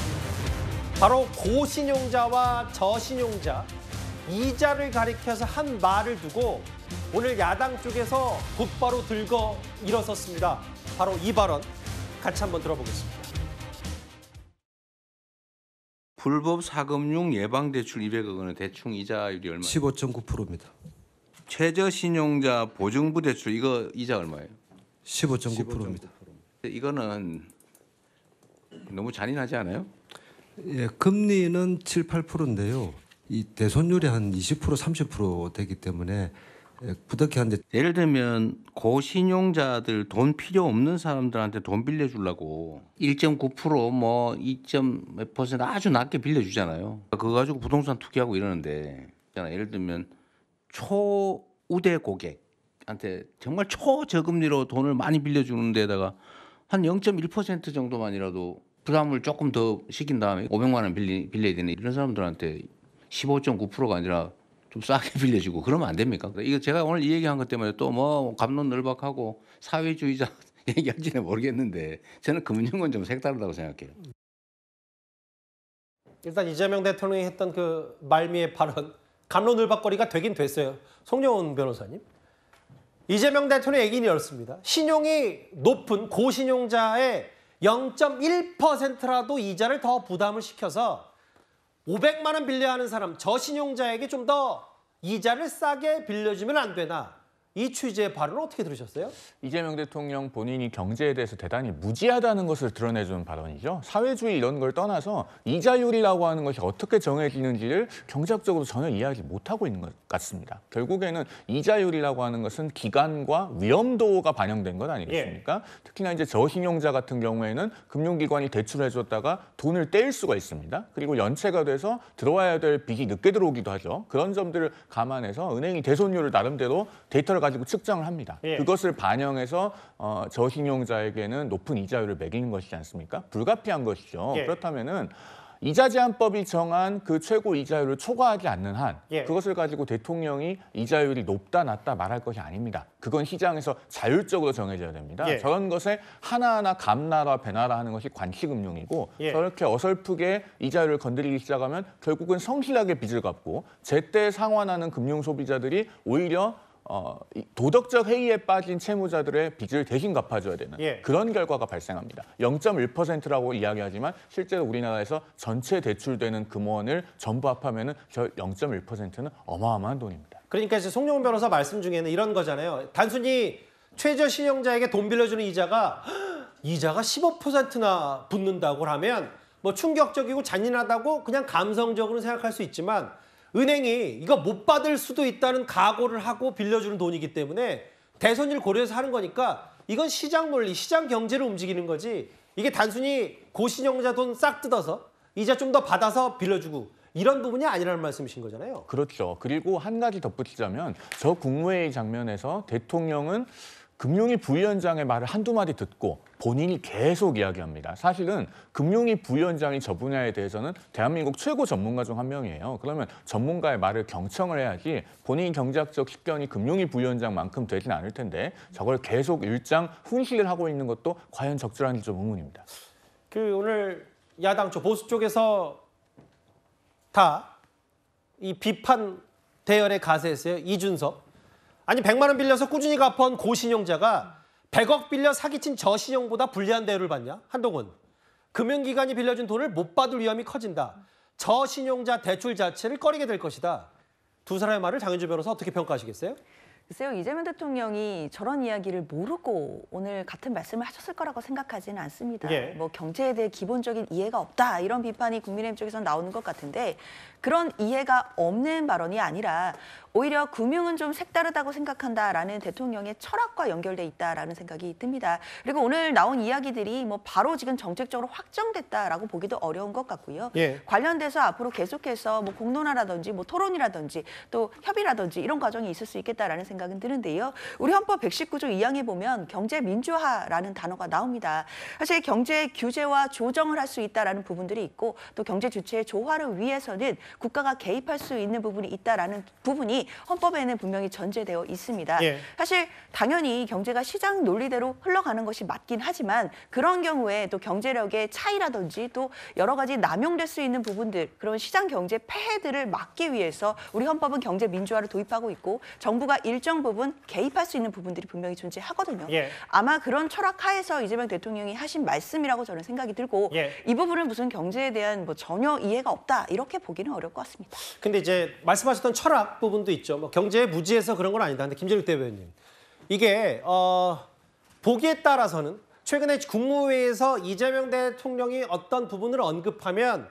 바로 고신용자와 저신용자 이자를 가리켜서 한 말을 두고 오늘 야당 쪽에서 곧바로 들고 일어섰습니다. 바로 이 발언 같이 한번 들어보겠습니다. 불법 사금융 예방 대출 200억 원의 대충 이자율이 얼마예요? 15.9%입니다. 최저 신용자 보증부 대출 이거 이자 얼마예요? 15.9%입니다. 이거는 너무 잔인하지 않아요? 예, 금리는 7, 8%인데요. 이 대손율이 한 20%, 30% 되기 때문에 부득이 한데 예를 들면 고신용자들 돈 필요 없는 사람들한테 돈 빌려주려고 1.9% 뭐 2.몇% 아주 낮게 빌려주잖아요. 그거 가지고 부동산 투기하고 이러는데 예를 들면 초우대 고객한테 정말 초저금리로 돈을 많이 빌려주는 데다가 한 0.1% 정도만이라도 부담을 조금 더 시킨 다음에 500만 원 빌려야 되는 이런 사람들한테 15.9%가 아니라 좀 싸게 빌려주고 그러면 안 됩니까? 이거 제가 오늘 이 얘기한 것 때문에 또 뭐 갑론을박하고 사회주의자 얘기할지는 모르겠는데 저는 금융은 좀 색다르다고 생각해요. 일단 이재명 대통령이 했던 그 말미의 발언 갑론을박거리가 되긴 됐어요. 송영훈 변호사님. 이재명 대통령 얘기는 이렇습니다. 신용이 높은 고신용자의 0.1%라도 이자를 더 부담을 시켜서 500만 원 빌려야 하는 사람 저신용자에게 좀 더 이자를 싸게 빌려주면 안 되나? 이 취지의 발언을 어떻게 들으셨어요? 이재명 대통령 본인이 경제에 대해서 대단히 무지하다는 것을 드러내준 발언이죠. 사회주의 이런 걸 떠나서 이자율이라고 하는 것이 어떻게 정해지는지를 경제학적으로 전혀 이해하지 못하고 있는 것 같습니다. 결국에는 이자율이라고 하는 것은 기간과 위험도가 반영된 것 아니겠습니까? 특히나 이제 저신용자 같은 경우에는 금융기관이 대출해줬다가 돈을 떼일 수가 있습니다. 그리고 연체가 돼서 들어와야 될 빚이 늦게 들어오기도 하죠. 그런 점들을 감안해서 은행이 대손율을 나름대로 데이터를 가지고 측정을 합니다. 그것을 반영해서 저신용자에게는 높은 이자율을 매기는 것이지 않습니까? 불가피한 것이죠. 그렇다면은 이자 제한법이 정한 그 최고 이자율을 초과하지 않는 한 그것을 가지고 대통령이 이자율이 높다 낮다 말할 것이 아닙니다. 그건 시장에서 자율적으로 정해져야 됩니다. 저런 것에 하나하나 감나라 배나라 하는 것이 관시금융이고 저렇게 어설프게 이자율을 건드리기 시작하면 결국은 성실하게 빚을 갚고 제때 상환하는 금융 소비자들이 오히려 도덕적 해이에 빠진 채무자들의 빚을 대신 갚아줘야 되는 그런 결과가 발생합니다. 0.1%라고 이야기하지만 실제로 우리나라에서 전체 대출되는 금원을 전부 합하면 저 0.1%는 어마어마한 돈입니다. 그러니까 이제 송영훈 변호사 말씀 중에는 이런 거잖아요. 단순히 최저 신용자에게 돈 빌려주는 이자가 15%나 붙는다고 하면 뭐 충격적이고 잔인하다고 그냥 감성적으로 생각할 수 있지만 은행이 이거 못 받을 수도 있다는 각오를 하고 빌려주는 돈이기 때문에 대손율 고려해서 하는 거니까 이건 시장 논리, 시장 경제를 움직이는 거지 이게 단순히 고신용자 돈 싹 뜯어서 이자 좀 더 받아서 빌려주고 이런 부분이 아니라는 말씀이신 거잖아요. 그렇죠. 그리고 한 가지 덧붙이자면 저 국무회의 장면에서 대통령은 금융위 부위원장의 말을 한두 마디 듣고 본인이 계속 이야기합니다. 사실은 금융위 부위원장이 저 분야에 대해서는 대한민국 최고 전문가 중 한 명이에요. 그러면 전문가의 말을 경청을 해야지 본인 경제학적 식견이 금융위 부위원장만큼 되진 않을 텐데 저걸 계속 일장 훈시를 하고 있는 것도 과연 적절한지 좀 의문입니다. 오늘 야당 쪽 보수 쪽에서 다 이 비판 대열에 가세했어요. 이준석. 아니 100만 원 빌려서 꾸준히 갚아온 고신용자가 100억 빌려 사기친 저신용보다 불리한 대우를 받냐? 한동훈. 금융기관이 빌려준 돈을 못 받을 위험이 커진다. 저신용자 대출 자체를 꺼리게 될 것이다. 두 사람의 말을 장현주 변호사 어떻게 평가하시겠어요? 글쎄요, 이재명 대통령이 저런 이야기를 모르고 오늘 같은 말씀을 하셨을 거라고 생각하지는 않습니다. 뭐 경제에 대해 기본적인 이해가 없다 이런 비판이 국민의힘 쪽에서 나오는 것 같은데 그런 이해가 없는 발언이 아니라 오히려 금융은 좀 색다르다고 생각한다라는 대통령의 철학과 연결돼 있다라는 생각이 듭니다. 그리고 오늘 나온 이야기들이 뭐 바로 지금 정책적으로 확정됐다라고 보기도 어려운 것 같고요. 관련돼서 앞으로 계속해서 뭐 공론화라든지 뭐 토론이라든지 또 협의라든지 이런 과정이 있을 수 있겠다라는 생각은 드는데요. 우리 헌법 119조 2항에 보면 경제 민주화라는 단어가 나옵니다. 사실 경제 규제와 조정을 할 수 있다라는 부분들이 있고 또 경제 주체의 조화를 위해서는 국가가 개입할 수 있는 부분이 있다라는 부분이 부분이 헌법에는 분명히 전제되어 있습니다. 예. 사실 당연히 경제가 시장 논리대로 흘러가는 것이 맞긴 하지만 그런 경우에 또 경제력의 차이라든지 또 여러 가지 남용될 수 있는 부분들, 그런 시장 경제 폐해들을 막기 위해서 우리 헌법은 경제 민주화를 도입하고 있고 정부가 일정 부분 개입할 수 있는 부분들이 분명히 존재하거든요. 예. 아마 그런 철학 하에서 이재명 대통령이 하신 말씀이라고 저는 생각이 들고 예. 이 부분은 무슨 경제에 대한 뭐 전혀 이해가 없다 이렇게 보기는 어려울 것 같습니다. 근데 이제 말씀하셨던 철학 부분도 있죠. 뭐 경제에 무지해서 그런 건 아니다. 근데 김진욱 대변인, 이게 보기에 따라서는 최근에 국무회의에서 이재명 대통령이 어떤 부분을 언급하면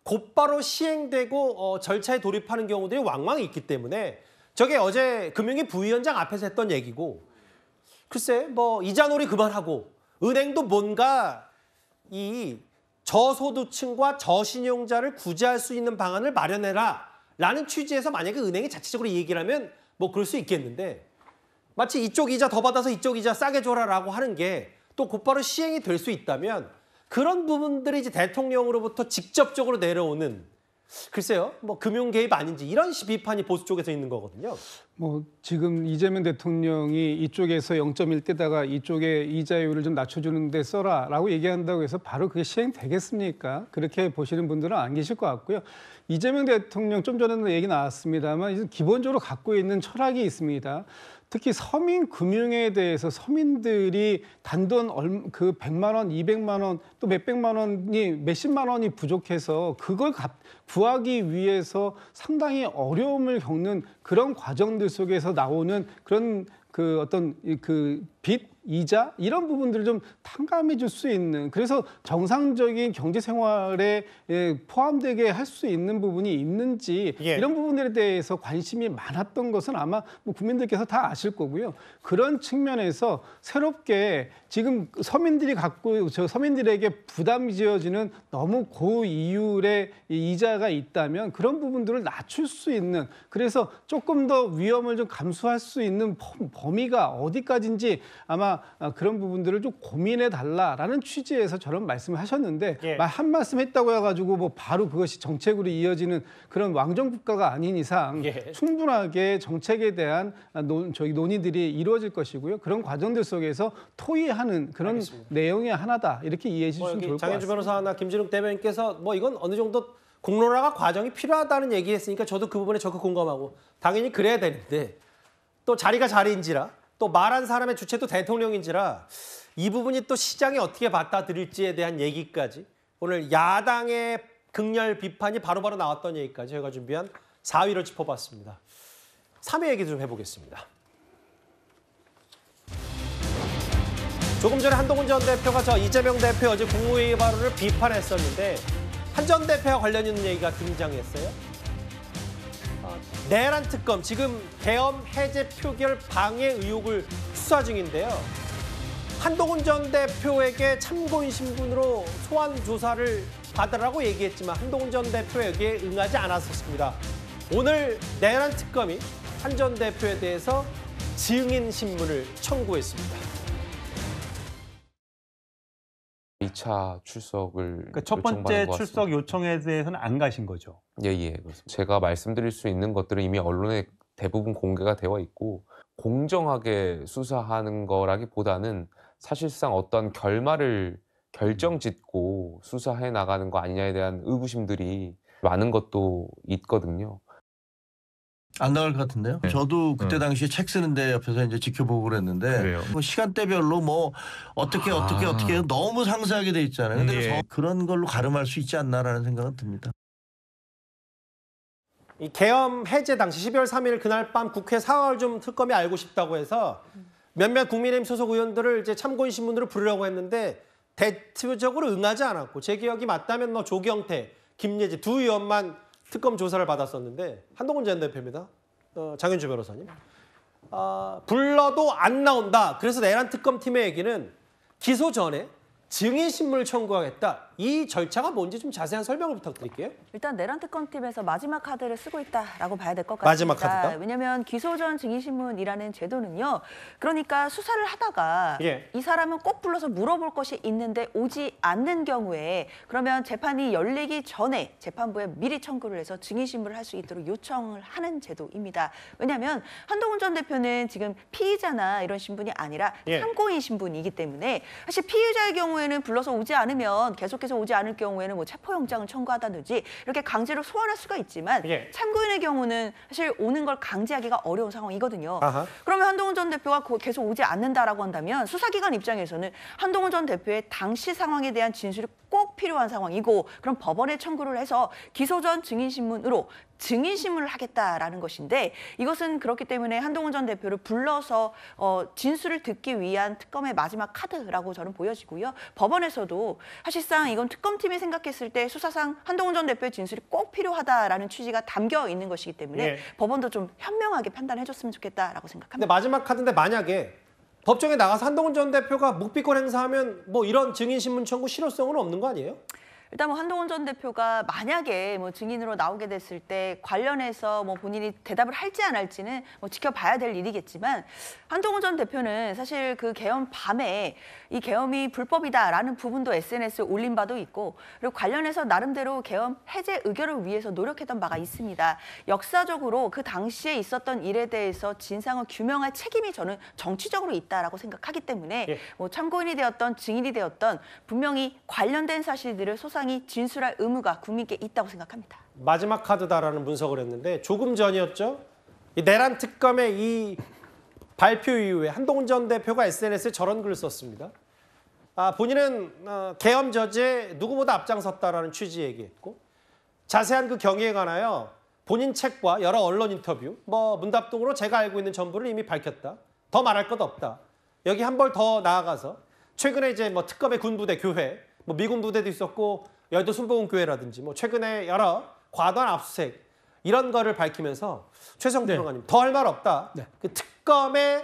곧바로 시행되고 절차에 돌입하는 경우들이 왕왕 있기 때문에 저게 어제 금융위 부위원장 앞에서 했던 얘기고, 글쎄 뭐 이자놀이 그만하고 은행도 뭔가 이 저소득층과 저신용자를 구제할 수 있는 방안을 마련해라 라는 취지에서 만약에 은행이 자체적으로 이 얘기를 하면 뭐 그럴 수 있겠는데, 마치 이쪽 이자 더 받아서 이쪽 이자 싸게 줘라라고 하는 게 또 곧바로 시행이 될 수 있다면 그런 부분들이 이제 대통령으로부터 직접적으로 내려오는, 글쎄요, 뭐 금융 개입 아닌지 이런 비판이 보수 쪽에서 있는 거거든요. 뭐 지금 이재명 대통령이 이쪽에서 0.1대다가 이쪽에 이자율을 좀 낮춰주는 데 써라라고 얘기한다고 해서 바로 그게 시행되겠습니까? 그렇게 보시는 분들은 안 계실 것 같고요. 이재명 대통령 좀 전에도 얘기 나왔습니다만 기본적으로 갖고 있는 철학이 있습니다. 특히 서민 금융에 대해서 서민들이 단돈 그 100만 원, 200만 원, 또 몇백만 원이 몇십만 원이 부족해서 그걸 구하기 위해서 상당히 어려움을 겪는 그런 과정들 속에서 나오는 그런 그 어떤 그 빚, 이자 이런 부분들을 좀 탕감해 줄 수 있는, 그래서 정상적인 경제 생활에 포함되게 할 수 있는 부분이 있는지 이런 부분들에 대해서 관심이 많았던 것은 아마 뭐 국민들께서 다 아실 거고요. 그런 측면에서 새롭게 지금 서민들에게 부담이 지어지는 너무 고이율의 이자가 있다면 그런 부분들을 낮출 수 있는, 그래서 조금 더 위험을 좀 감수할 수 있는 범위가 어디까지인지 아마 그런 부분들을 좀 고민해 달라라는 취지에서 저런 말씀을 하셨는데, 한 말씀 했다고 해가지고 뭐 바로 그것이 정책으로 이어지는 그런 왕정 국가가 아닌 이상 충분하게 정책에 대한 논의들이 이루어질 것이고요. 그런 과정들 속에서 토의하는 그런 내용의 하나다 이렇게 이해해 주시면 좋을 것 같습니다. 장현주 변호사나 김진욱 대변인께서 뭐 이건 어느 정도 공론화가 과정이 필요하다는 얘기했으니까 저도 그 부분에 적극 공감하고 당연히 그래야 되는데, 또 자리가 자리인지라 또 말한 사람의 주체도 대통령인지라 이 부분이 또 시장이 어떻게 받아들일지에 대한 얘기까지, 오늘 야당의 극렬 비판이 바로바로 나왔던 얘기까지 저희가 준비한 4위를 짚어봤습니다. 3위 얘기 좀 해보겠습니다. 조금 전에 한동훈 전 대표가 저 이재명 대표 어제 국무회의 발언을 비판했었는데 한 전 대표와 관련 있는 얘기가 등장했어요. 내란 특검, 지금 계엄 해제 표결 방해 의혹을 수사 중인데요. 한동훈 전 대표에게 참고인 신분으로 소환 조사를 받으라고 얘기했지만 한동훈 전 대표에게 응하지 않았었습니다. 오늘 내란 특검이 한 전 대표에 대해서 증인 신문을 청구했습니다. 2차 출석을 그러니까 첫 번째 출석 요청에 대해서는 안 가신 거죠? 예, 그렇습니다. 제가 말씀드릴 수 있는 것들은 이미 언론에 대부분 공개가 되어 있고 공정하게 수사하는 거라기보다는 사실상 어떤 결말을 결정짓고 수사해 나가는 거 아니냐에 대한 의구심들이 많은 것도 있거든요. 안 나갈 것 같은데요. 저도 그때 당시에 책 쓰는데 옆에서 이제 지켜보고 그랬는데 뭐 시간대별로 뭐 어떻게 너무 상세하게 돼 있잖아요. 근데 그런 걸로 가름할 수 있지 않나라는 생각은 듭니다. 이 계엄 해제 당시 12월 3일 그날 밤 국회 상황을 좀 특검이 알고 싶다고 해서 몇몇 국민의힘 소속 의원들을 이제 참고인 신문으로 부르려고 했는데 대표적으로 응하지 않았고, 제 기억이 맞다면 뭐 조경태, 김예지 두 의원만 특검 조사를 받았었는데, 한동훈 전 대표입니다. 장현주 변호사님. 불러도 안 나온다. 그래서 내란 특검팀의 얘기는 기소 전에 증인신문을 청구하겠다. 이 절차가 뭔지 좀 자세한 설명을 부탁드릴게요. 일단 내란 특검팀에서 마지막 카드를 쓰고 있다라고 봐야 될 것 같습니다. 마지막 카드다? 왜냐하면 기소 전 증인신문이라는 제도는요. 그러니까 수사를 하다가 이 사람은 꼭 불러서 물어볼 것이 있는데 오지 않는 경우에 그러면 재판이 열리기 전에 재판부에 미리 청구를 해서 증인신문을 할 수 있도록 요청을 하는 제도입니다. 왜냐하면 한동훈 전 대표는 지금 피의자나 이런 신분이 아니라 참고인 신분이기 때문에 사실 피의자의 경우에는 불러서 오지 않으면 계속해서 오지 않을 경우에는 뭐 체포영장을 청구하다든지 이렇게 강제로 소환할 수가 있지만 참고인의 경우는 사실 오는 걸 강제하기가 어려운 상황이거든요. 그러면 한동훈 전 대표가 계속 오지 않는다라고 한다면 수사기관 입장에서는 한동훈 전 대표의 당시 상황에 대한 진술이 꼭 필요한 상황이고 그럼 법원에 청구를 해서 기소 전 증인신문으로 증인신문을 하겠다라는 것인데 이것은 그렇기 때문에 한동훈 전 대표를 불러서 진술을 듣기 위한 특검의 마지막 카드라고 저는 보여지고요. 법원에서도 사실상 이건 특검팀이 생각했을 때 수사상 한동훈 전 대표의 진술이 꼭 필요하다라는 취지가 담겨 있는 것이기 때문에 법원도 좀 현명하게 판단해줬으면 좋겠다라고 생각합니다. 근데 마지막 카드인데 만약에 법정에 나가서 한동훈 전 대표가 묵비권 행사하면 뭐 이런 증인신문 청구 실효성은 없는 거 아니에요? 일단 뭐 한동훈 전 대표가 만약에 뭐 증인으로 나오게 됐을 때 관련해서 뭐 본인이 대답을 할지 안 할지는 뭐 지켜봐야 될 일이겠지만 한동훈 전 대표는 사실 그 계엄 밤에 이 계엄이 불법이다라는 부분도 SNS에 올린 바도 있고 그리고 관련해서 나름대로 계엄 해제 의결을 위해서 노력했던 바가 있습니다. 역사적으로 그 당시에 있었던 일에 대해서 진상을 규명할 책임이 저는 정치적으로 있다라고 생각하기 때문에 뭐 참고인이 되었던 증인이 되었던 분명히 관련된 사실들을 소상히 진술할 의무가 국민께 있다고 생각합니다. 마지막 카드다라는 분석을 했는데 조금 전이었죠. 이 내란 특검의 이 발표 이후에 한동훈 전 대표가 SNS에 저런 글을 썼습니다. 본인은 계엄 저지에 누구보다 앞장섰다라는 취지 얘기했고 자세한 그 경위에 관하여 본인 책과 여러 언론 인터뷰, 뭐 문답 등으로 제가 알고 있는 전부를 이미 밝혔다. 더 말할 것 없다. 여기 한 발 더 나아가서 최근에 이제 뭐 특검의 군부대 교회, 뭐 미군 부대도 있었고 여의도 순복음교회라든지 뭐 최근에 여러 과도한 압수수색 이런 거를 밝히면서 최성 평론가님 더 할 말 없다. 그 특검의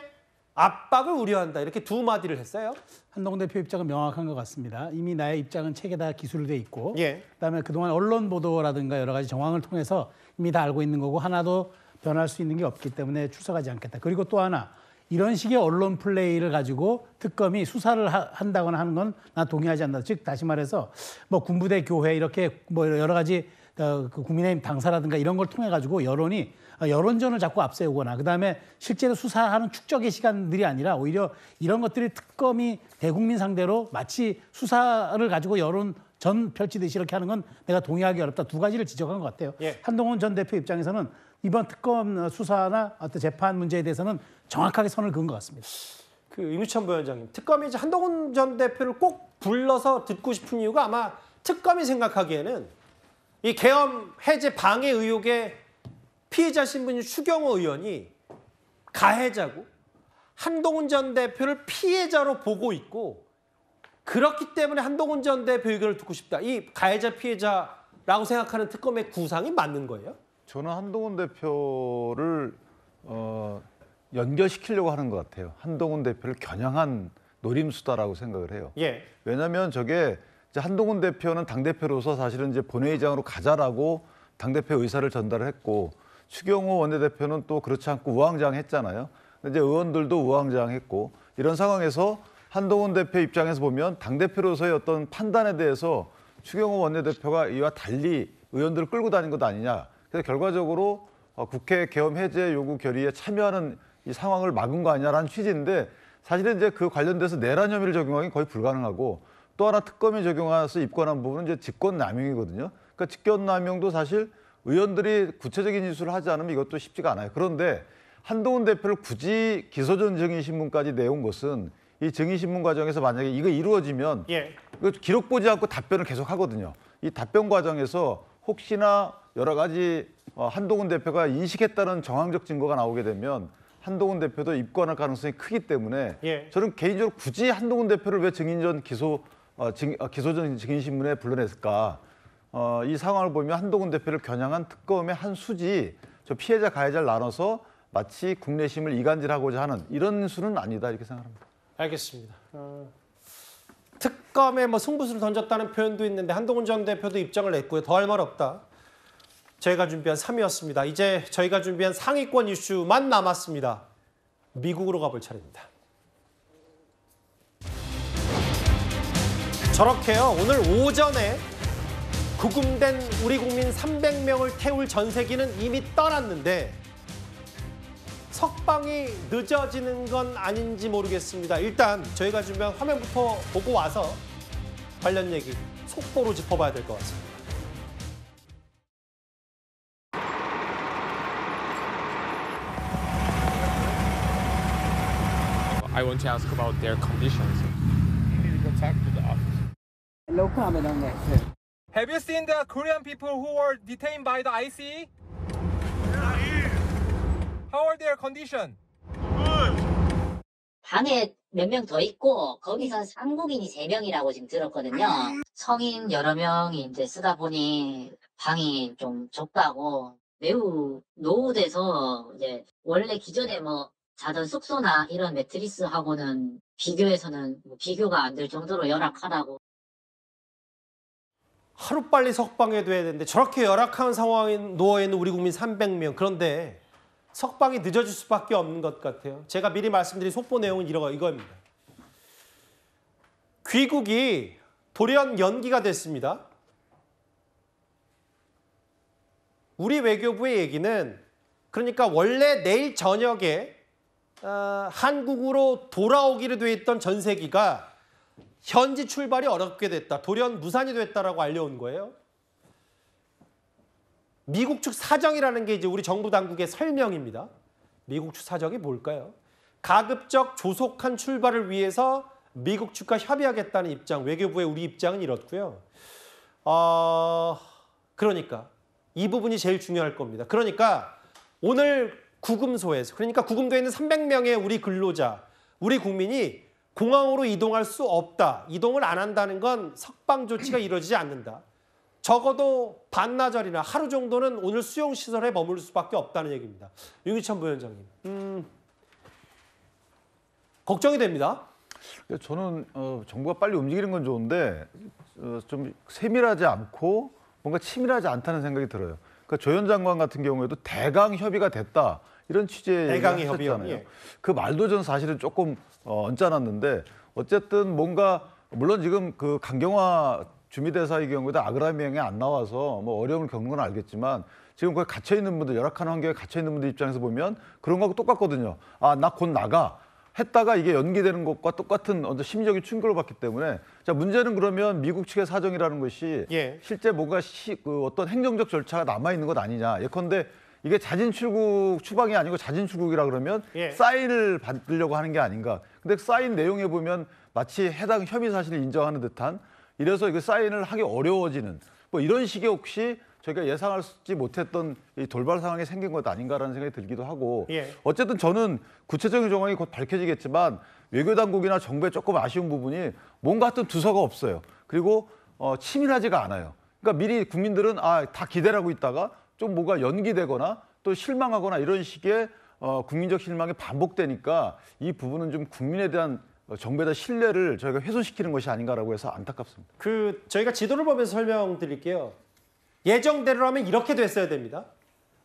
압박을 우려한다. 이렇게 두 마디를 했어요. 한동훈 대표 입장은 명확한 것 같습니다. 이미 나의 입장은 책에 다 기술돼 있고 그다음에 그동안 언론 보도라든가 여러 가지 정황을 통해서 이미 다 알고 있는 거고 하나도 변할 수 있는 게 없기 때문에 출석하지 않겠다. 그리고 또 하나 이런 식의 언론 플레이를 가지고 특검이 수사를 한다거나 하는 건 나 동의하지 않는다. 즉 다시 말해서 뭐 군부대 교회 이렇게 뭐 여러 가지 그 국민의힘 당사라든가 이런 걸 통해 가지고 여론이 여론전을 자꾸 앞세우거나 그다음에 실제로 수사하는 축적의 시간들이 아니라 오히려 이런 것들이 특검이 대국민 상대로 마치 수사를 가지고 여론전 펼치듯이 이렇게 하는 건 내가 동의하기 어렵다. 두 가지를 지적한 것 같아요. 한동훈 전 대표 입장에서는 이번 특검 수사나 어떤 재판 문제에 대해서는 정확하게 선을 그은 것 같습니다. 그 임유찬 부위원장님, 특검이 이제 한동훈 전 대표를 꼭 불러서 듣고 싶은 이유가 아마 특검이 생각하기에는 이 계엄 해제 방해 의혹의 피해자 신분인 추경호 의원이 가해자고 한동훈 전 대표를 피해자로 보고 있고 그렇기 때문에 한동훈 전 대표 의견을 듣고 싶다. 이 가해자 피해자라고 생각하는 특검의 구상이 맞는 거예요? 저는 한동훈 대표를 연결시키려고 하는 것 같아요. 한동훈 대표를 겨냥한 노림수다라고 생각을 해요. 왜냐하면 저게 이제 한동훈 대표는 당대표로서 사실은 이제 본회의장으로 가자라고 당대표 의사를 전달을 했고 추경호 원내대표는 또 그렇지 않고 우왕좌왕했잖아요. 근데 이제 의원들도 우왕좌왕했고 이런 상황에서 한동훈 대표 입장에서 보면 당대표로서의 어떤 판단에 대해서 추경호 원내대표가 이와 달리 의원들을 끌고 다닌 것 아니냐. 그래서 결과적으로 국회 계엄 해제 요구 결의에 참여하는 이 상황을 막은 거 아니냐라는 취지인데 사실은 이제 그 관련돼서 내란 혐의를 적용하기 거의 불가능하고 또 하나 특검이 적용해서 입건한 부분은 이제 직권남용이거든요. 그러니까 직권남용도 사실 의원들이 구체적인 인수를 하지 않으면 이것도 쉽지가 않아요. 그런데 한동훈 대표를 굳이 기소전 증인신문까지 내온 것은 이 증인신문 과정에서 만약에 이거 이루어지면 이거 기록 보지 않고 답변을 계속 하거든요. 이 답변 과정에서 혹시나 여러 가지 한동훈 대표가 인식했다는 정황적 증거가 나오게 되면 한동훈 대표도 입건할 가능성이 크기 때문에 저는 개인적으로 굳이 한동훈 대표를 왜 기소전 증인신문에 불러냈을까? 이 상황을 보면 한동훈 대표를 겨냥한 특검의 한 수지 저 피해자 가해자를 나눠서 마치 국내심을 이간질하고자 하는 이런 수는 아니다 이렇게 생각합니다. 알겠습니다. 특검에 뭐 승부수를 던졌다는 표현도 있는데 한동훈 전 대표도 입장을 냈고요. 더할 말 없다. 저희가 준비한 3위였습니다. 이제 저희가 준비한 상위권 이슈만 남았습니다. 미국으로 가볼 차례입니다. 저렇게요. 오늘 오전에 구금된 우리 국민 300명을 태울 전세기는 이미 떠났는데 석방이 늦어지는 건 아닌지 모르겠습니다. 일단 저희가 준비한 화면부터 보고 와서 관련 얘기 속보로 짚어봐야 될 것 같습니다. I want to ask about their conditions. You need to go talk to the office. No comment on that, sir. Have you seen the Korean people who were detained by the ICE? How are their condition? 방에 몇 명 더 있고 거기서 한국인이 3명이라고 지금 들었거든요. 성인 여러 명이 이제 쓰다 보니 방이 좀 좁다고 매우 노후돼서 이제 원래 기존에 뭐 자던 숙소나 이런 매트리스하고는 비교해서는 비교가 안 될 정도로 열악하다고. 하루빨리 석방해둬야 되는데 저렇게 열악한 상황에 누워있는 우리 국민 300명. 그런데 석방이 늦어질 수밖에 없는 것 같아요. 제가 미리 말씀드린 속보 내용은 이거입니다. 귀국이 돌연 연기가 됐습니다. 우리 외교부의 얘기는 그러니까 원래 내일 저녁에 한국으로 돌아오기로 돼 있던 전세기가 현지 출발이 어렵게 됐다. 돌연 무산이 됐다라고 알려온 거예요. 미국 측 사정이라는 게 이제 우리 정부 당국의 설명입니다. 미국 측 사정이 뭘까요? 가급적 조속한 출발을 위해서 미국 측과 협의하겠다는 입장, 외교부의 우리 입장은 이렇고요. 그러니까 이 부분이 제일 중요할 겁니다. 그러니까 오늘 구금소에서, 그러니까 구금되어 있는 300명의 우리 근로자, 우리 국민이 공항으로 이동할 수 없다. 이동을 안 한다는 건 석방 조치가 이루어지지 않는다. 적어도 반나절이나 하루 정도는 오늘 수용시설에 머무를 수밖에 없다는 얘기입니다. 윤기천 부위원장님. 걱정이 됩니다. 저는 정부가 빨리 움직이는 건 좋은데 좀 세밀하지 않고 뭔가 치밀하지 않다는 생각이 들어요. 그러니까 조 현 장관 같은 경우에도 대강 협의가 됐다. 이런 취지의 대강의 협의잖아요. 협의요? 예. 그 말도 전 사실은 조금 언짢았는데 어쨌든 뭔가 물론 지금 그 강경화 주미대사의 경우에도 아그라미행이 안 나와서 뭐 어려움을 겪는 건 알겠지만 지금 거기 갇혀 있는 분들, 열악한 환경에 갇혀 있는 분들 입장에서 보면 그런 거하고 똑같거든요. 아, 나 곧 나가. 했다가 이게 연기되는 것과 똑같은 심리적인 충격을 받기 때문에 자 문제는 그러면 미국 측의 사정이라는 것이 실제 뭔가 어떤 행정적 절차가 남아 있는 것 아니냐. 예컨대 이게 자진 출국 추방이 아니고 자진 출국이라 그러면 사인을 받으려고 하는 게 아닌가. 근데 사인 내용에 보면 마치 해당 혐의 사실을 인정하는 듯한 이래서 이게 사인을 하기 어려워지는 뭐 이런 식의 혹시 저희가 예상하지 못했던 이 돌발 상황이 생긴 것 아닌가라는 생각이 들기도 하고 어쨌든 저는 구체적인 정황이 곧 밝혀지겠지만 외교당국이나 정부에 조금 아쉬운 부분이 뭔가 하여튼 두서가 없어요. 그리고 치밀하지가 않아요. 그러니까 미리 국민들은 다 기대하고 있다가 좀 뭐가 연기되거나 또 실망하거나 이런 식의 국민적 실망이 반복되니까 이 부분은 좀 국민에 대한 정부에 대한 신뢰를 저희가 훼손시키는 것이 아닌가라고 해서 안타깝습니다. 저희가 지도를 보면서 설명드릴게요. 예정대로라면 이렇게 됐어야 됩니다.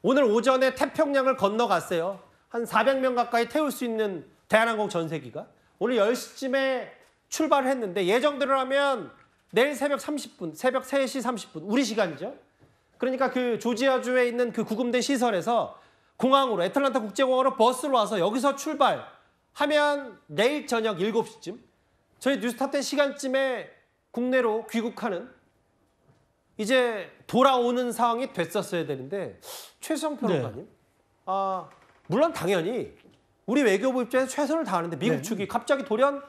오늘 오전에 태평양을 건너갔어요. 한 400명 가까이 태울 수 있는 대한항공 전세기가. 오늘 10시쯤에 출발을 했는데 예정대로라면 내일 새벽 30분, 새벽 3시 30분, 우리 시간이죠. 그러니까 그 조지아주에 있는 그 구금된 시설에서 공항으로, 애틀랜타 국제공항으로 버스로 와서 여기서 출발하면 내일 저녁 7시쯤 저희 뉴스탑10 시간쯤에 국내로 귀국하는 이제 돌아오는 상황이 됐었어야 되는데 최수영 평론가님, 물론 당연히 우리 외교부 입장에서 최선을 다하는데 미국 측이 갑자기 돌연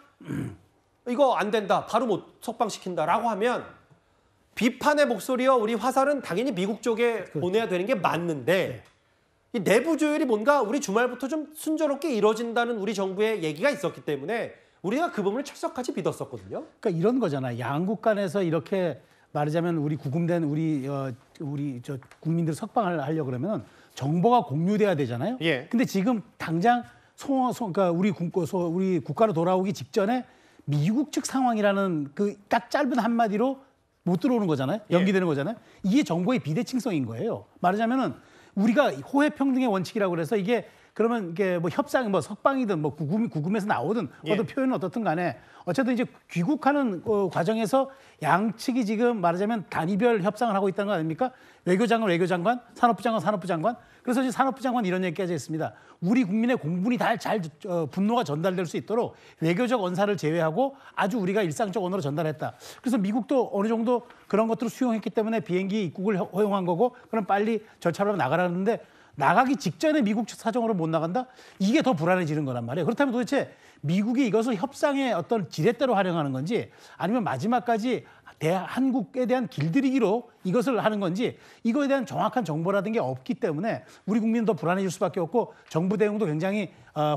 이거 안 된다, 바로 못 석방시킨다라고 하면 비판의 목소리와 우리 화살은 당연히 미국 쪽에 보내야 되는 게 맞는데 이 내부 조율이 뭔가 우리 주말부터 좀 순조롭게 이루어진다는 우리 정부의 얘기가 있었기 때문에 우리가 그 부분을 철석같이 믿었었거든요. 그러니까 이런 거잖아요. 양국 간에서 이렇게 말하자면 우리 구금된 우리 국민들 석방을 하려고 그러면 정보가 공유돼야 되잖아요. 근데 지금 당장 그러니까 우리 국가로 돌아오기 직전에 미국 측 상황이라는 그 딱 짧은 한마디로 못 들어오는 거잖아요. 연기되는 거잖아요. 이게 정보의 비대칭성인 거예요. 말하자면은 우리가 호혜 평등의 원칙이라고 그래서 이게 그러면 이게 뭐 협상, 뭐 석방이든 뭐 구금에서 나오든 어떤 표현은 어떻든 간에 어쨌든 이제 귀국하는 과정에서 양측이 지금 말하자면 단위별 협상을 하고 있다는 거 아닙니까? 외교장관, 외교장관, 산업부 장관, 산업부 장관. 그래서 이제 산업부 장관 이런 얘기까지 했습니다. 우리 국민의 공분이 잘 분노가 전달될 수 있도록 외교적 언사를 제외하고 아주 우리가 일상적 언어로 전달했다. 그래서 미국도 어느 정도 그런 것들을 수용했기 때문에 비행기 입국을 허용한 거고 그럼 빨리 절차로 나가라는데 나가기 직전에 미국 측 사정으로 못 나간다? 이게 더 불안해지는 거란 말이에요. 그렇다면 도대체 미국이 이것을 협상의 어떤 지렛대로 활용하는 건지 아니면 마지막까지 한국에 대한 길들이기로 이것을 하는 건지 이거에 대한 정확한 정보라든지 게 없기 때문에 우리 국민은 더 불안해질 수밖에 없고 정부 대응도 굉장히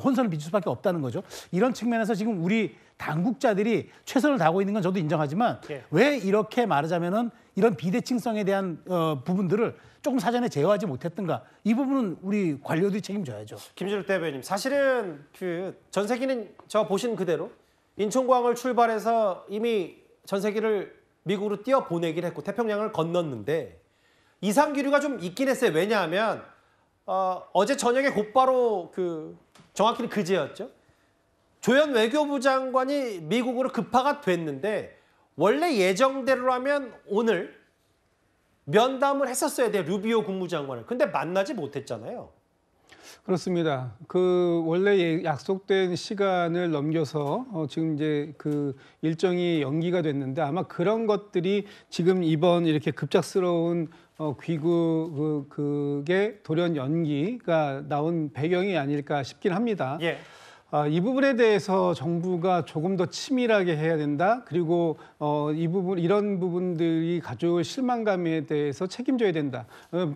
혼선을 빚을 수밖에 없다는 거죠. 이런 측면에서 지금 우리 당국자들이 최선을 다하고 있는 건 저도 인정하지만 왜 이렇게 말하자면은 이런 비대칭성에 대한 부분들을 조금 사전에 제어하지 못했던가 이 부분은 우리 관료들이 책임져야죠. 김진욱 대변인, 사실은 그 전세기는 저 보신 그대로 인천공항을 출발해서 이미 전세기를 미국으로 띄어 보내기를 했고 태평양을 건넜는데 이상 기류가 좀 있긴 했어요. 왜냐하면 어제 저녁에 곧바로 정확히는 그제였죠. 조현 외교부 장관이 미국으로 급파가 됐는데 원래 예정대로라면 오늘 면담을 했었어야 돼요. 루비오 국무장관을. 근데 만나지 못했잖아요. 그렇습니다. 원래 약속된 시간을 넘겨서 지금 이제 일정이 연기가 됐는데 아마 그런 것들이 지금 이번 이렇게 급작스러운 귀국의 돌연 연기가 나온 배경이 아닐까 싶긴 합니다. 이 부분에 대해서 정부가 조금 더 치밀하게 해야 된다. 그리고 이런 부분들이 가져올 실망감에 대해서 책임져야 된다.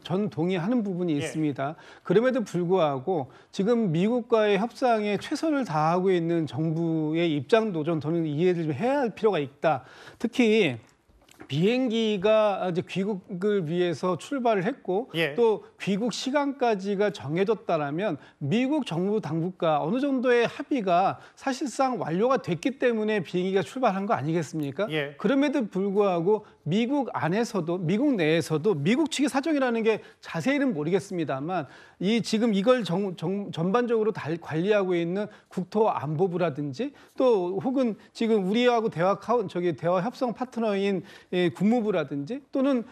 전 동의하는 부분이 있습니다. 그럼에도 불구하고 지금 미국과의 협상에 최선을 다하고 있는 정부의 입장도 저는 이해를 좀 해야 할 필요가 있다. 특히 비행기가 이제 귀국을 위해서 출발을 했고 또 귀국 시간까지가 정해졌다라면 미국 정부 당국과 어느 정도의 합의가 사실상 완료가 됐기 때문에 비행기가 출발한 거 아니겠습니까? 그럼에도 불구하고 미국 안에서도 미국 내에서도 미국 측의 사정이라는 게 자세히는 모르겠습니다만 지금 이걸 전반적으로 관리하고 있는 국토안보부라든지 또 혹은 지금 우리하고 대화 협상 파트너인 국무부라든지 또는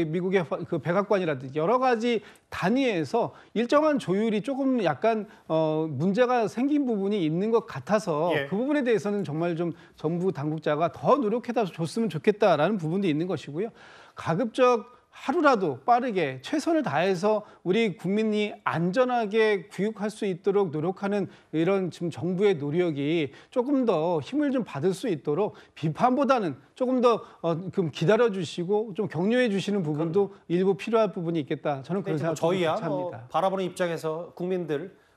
미국의 백악관이라든지 여러 가지 단위에서 일정한 조율이 조금 약간 문제가 생긴 부분이 있는 것 같아서 그 부분에 대해서는 정말 좀 정부 당국자가 더 노력해서 줬으면 좋겠다라는 부분도 있는 것이고요. 가급적 하루라도 빠르게 최선을 다해서 우리 국민이 안전하게 귀국할 수 있도록 노력하는 이런 지금 정부의 노력이 조금 더 힘을 좀 받을 수 있도록 비판보다는 조금 더 기다려주시고 좀 격려해 주시는 부분도 일부 필요할 부분이 있겠다. 저는 그런 생각을 저희야 합니다. 바라보는 입장에서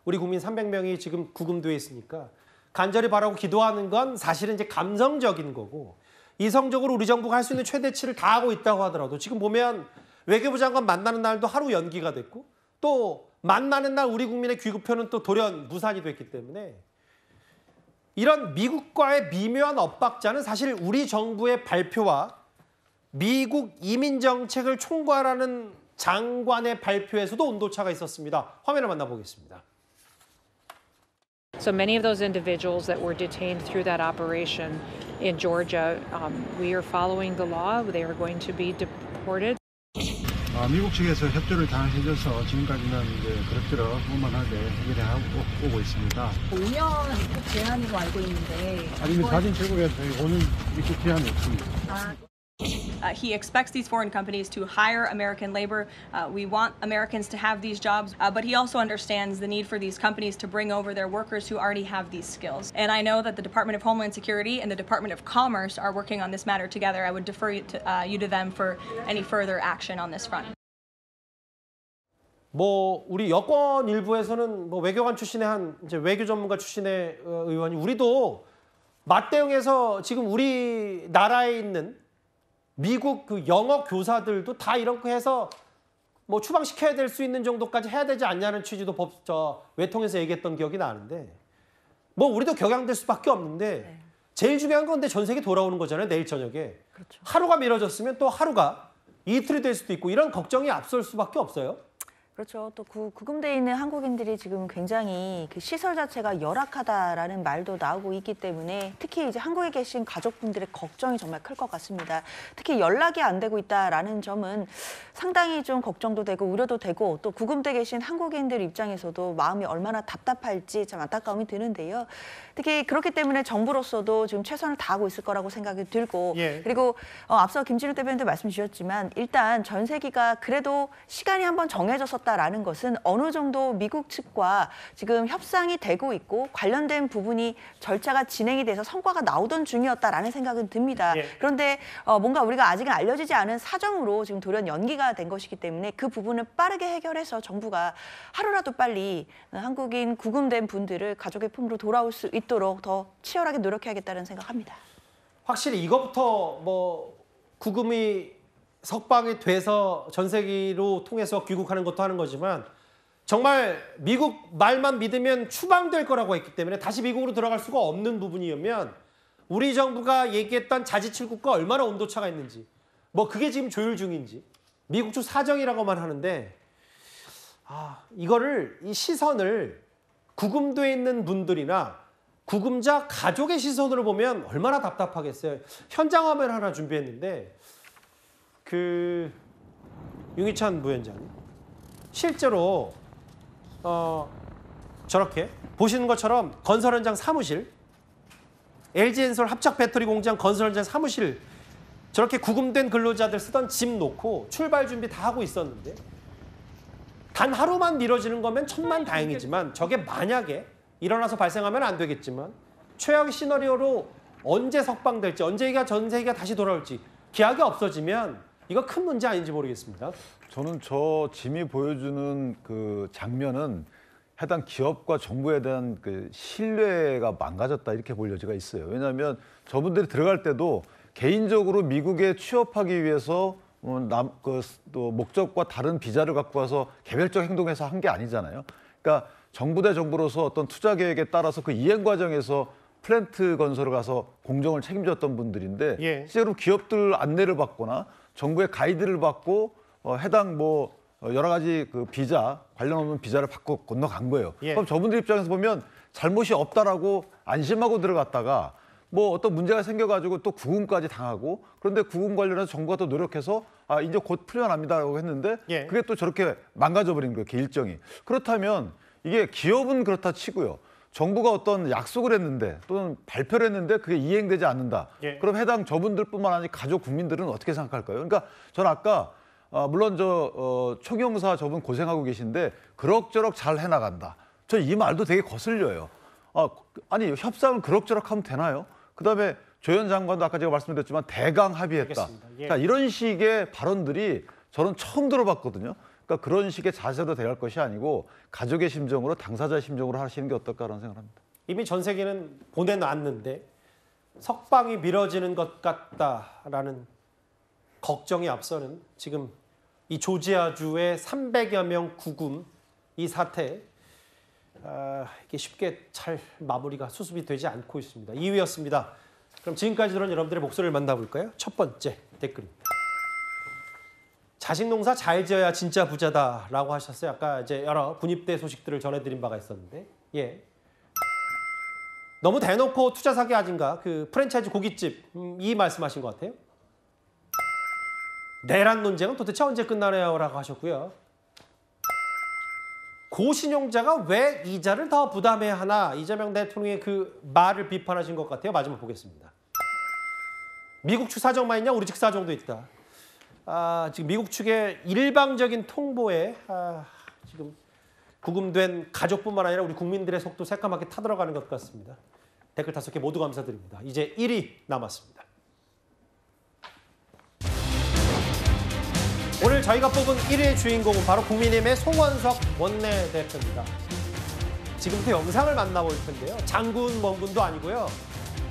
우리 국민 300명이 지금 구금돼 있으니까 간절히 바라고 기도하는 건 사실은 이제 감성적인 거고 이성적으로 우리 정부가 할 수 있는 최대치를 다하고 있다고 하더라도 지금 보면 외교부 장관 만나는 날도 하루 연기가 됐고 또 만나는 날 우리 국민의 귀국표는 또 돌연 무산이 됐기 때문에 이런 미국과의 미묘한 엇박자는 사실 우리 정부의 발표와 미국 이민정책을 총괄하는 장관의 발표에서도 온도차가 있었습니다. 화면을 만나보겠습니다. So many of those individuals that were detained through that operation in Georgia, we are following the law. They are going to be deported. 미국 측에서 협조를 다 해줘서 지금까지는 이제 그럭저럭 원만하게 해결해 오고 있습니다. 5년 입국 제한으로 알고 있는데. 아니면 사진 제공해서 5년 입국 제한이 없습니다. He expects these foreign companies to hire American labor. We want Americans to have these jobs, but he also understands the need for these companies to bring over their workers who already have these skills. And I know that the Department of Homeland Security and the Department of Commerce are working on this matter together. I would defer you to them for any further action on this front. 우리 여권 일부에서는 외교관 출신의 이제 외교 전문가 출신의 의원이 우리도 맞대응해서 지금 우리 나라에 있는 미국 영어 교사들도 다 이렇게 해서 추방시켜야 될 수 있는 정도까지 해야 되지 않냐는 취지도 외통에서 얘기했던 기억이 나는데 우리도 격양될 수밖에 없는데 제일 중요한 건 근데 전세기 돌아오는 거잖아요. 내일 저녁에. 그렇죠. 하루가 미뤄졌으면 또 하루가 이틀이 될 수도 있고 이런 걱정이 앞설 수밖에 없어요. 그렇죠. 또 구금돼 있는 한국인들이 지금 굉장히 그 시설 자체가 열악하다라는 말도 나오고 있기 때문에 특히 이제 한국에 계신 가족분들의 걱정이 정말 클 것 같습니다. 특히 연락이 안 되고 있다라는 점은 상당히 좀 걱정도 되고 우려도 되고 또 구금돼 계신 한국인들 입장에서도 마음이 얼마나 답답할지 참 안타까움이 드는데요. 특히 그렇기 때문에 정부로서도 지금 최선을 다하고 있을 거라고 생각이 들고 그리고 앞서 김진욱 대변인도 말씀 주셨지만 일단 전세기가 그래도 시간이 한번 정해졌었다라는 것은 어느 정도 미국 측과 지금 협상이 되고 있고 관련된 부분이 절차가 진행이 돼서 성과가 나오던 중이었다라는 생각은 듭니다. 그런데 뭔가 우리가 아직은 알려지지 않은 사정으로 지금 돌연 연기가 된 것이기 때문에 그 부분을 빠르게 해결해서 정부가 하루라도 빨리 한국인 구금된 분들을 가족의 품으로 돌아올 수 있도록 더 치열하게 노력해야겠다는 생각합니다. 확실히 이것부터 뭐 구금이 석방이 돼서 전세기로 통해서 귀국하는 것도 하는 거지만 정말 미국 말만 믿으면 추방될 거라고 했기 때문에 다시 미국으로 들어갈 수가 없는 부분이면 우리 정부가 얘기했던 자지출국과 얼마나 온도차가 있는지 뭐 그게 지금 조율 중인지 미국 측 사정이라고만 하는데 이거를 이 시선을 구금돼 있는 분들이나 구금자 가족의 시선으로 보면 얼마나 답답하겠어요. 현장 화면 하나 준비했는데 윤기찬 부위원장님 실제로 저렇게 보시는 것처럼 건설 현장 사무실 LG엔솔 합작 배터리 공장 건설 현장 사무실 저렇게 구금된 근로자들 쓰던 집 놓고 출발 준비 다 하고 있었는데 단 하루만 미뤄지는 거면 천만다행이지만 저게 만약에 일어나서 발생하면 안 되겠지만 최악의 시나리오로 언제 석방될지 언제가 전세기가 다시 돌아올지 기약이 없어지면 이거 큰 문제 아닌지 모르겠습니다. 저는 저 짐이 보여주는 그 장면은 해당 기업과 정부에 대한 그 신뢰가 망가졌다 이렇게 볼 여지가 있어요. 왜냐하면 저분들이 들어갈 때도 개인적으로 미국에 취업하기 위해서 또 목적과 다른 비자를 갖고 와서 개별적 행동해서 한 게 아니잖아요. 그러니까 정부 대 정부로서 어떤 투자 계획에 따라서 그 이행 과정에서 플랜트 건설을 가서 공정을 책임졌던 분들인데 실제로 기업들 안내를 받거나 정부의 가이드를 받고 해당 뭐 여러 가지 그 비자 관련 없는 비자를 받고 건너간 거예요. 그럼 저분들 입장에서 보면 잘못이 없다라고 안심하고 들어갔다가 뭐 어떤 문제가 생겨가지고 또 구금까지 당하고 그런데 구금 관련해서 정부가 또 노력해서 이제 곧 풀려납니다라고 했는데 그게 또 저렇게 망가져버린 거예요. 그 일정이. 그렇다면 이게 기업은 그렇다 치고요. 정부가 어떤 약속을 했는데 또는 발표를 했는데 그게 이행되지 않는다. 그럼 해당 저분들뿐만 아니라 가족 국민들은 어떻게 생각할까요? 그러니까 저는 아까 물론 총영사 저분 고생하고 계신데 그럭저럭 잘 해나간다. 저 이 말도 되게 거슬려요. 아니 협상을 그럭저럭 하면 되나요? 그다음에 조현 장관도 아까 제가 말씀드렸지만 대강 합의했다. 자, 이런 식의 발언들이 저는 처음 들어봤거든요. 그러니까 그런 식의 자세로 대할 것이 아니고 가족의 심정으로 당사자의 심정으로 하시는 게 어떨까라는 생각을 합니다. 이미 전세기는 보내놨는데 석방이 미뤄지는 것 같다라는 걱정이 앞서는 지금 이 조지아주의 300여 명 구금 이 사태 이게 쉽게 잘 마무리가 수습이 되지 않고 있습니다. 2위였습니다. 그럼 지금까지 들은 여러분들의 목소리를 만나볼까요? 첫 번째 댓글입니다. 자식 농사 잘 지어야 진짜 부자다라고 하셨어요. 아까 이제 여러 군입대 소식들을 전해드린 바가 있었는데, 너무 대놓고 투자 사기 아닌가? 그 프랜차이즈 고깃집 이 말씀하신 것 같아요. 내란 논쟁은 도대체 언제 끝나나요라고 하셨고요. 고신용자가 왜 이자를 더 부담해야 하나? 이재명 대통령의 그 말을 비판하신 것 같아요. 마지막 보겠습니다. 미국 측 사정만 있냐? 우리 측 사정도 있다. 지금 미국 측의 일방적인 통보에 지금 구금된 가족뿐만 아니라 우리 국민들의 속도 새까맣게 타들어가는 것 같습니다. 댓글 5개 모두 감사드립니다. 이제 1위 남았습니다. 오늘 저희가 뽑은 1위의 주인공은 바로 국민의힘의 송원석 원내대표입니다. 지금부터 영상을 만나볼 텐데요. 장군, 멍군도 아니고요.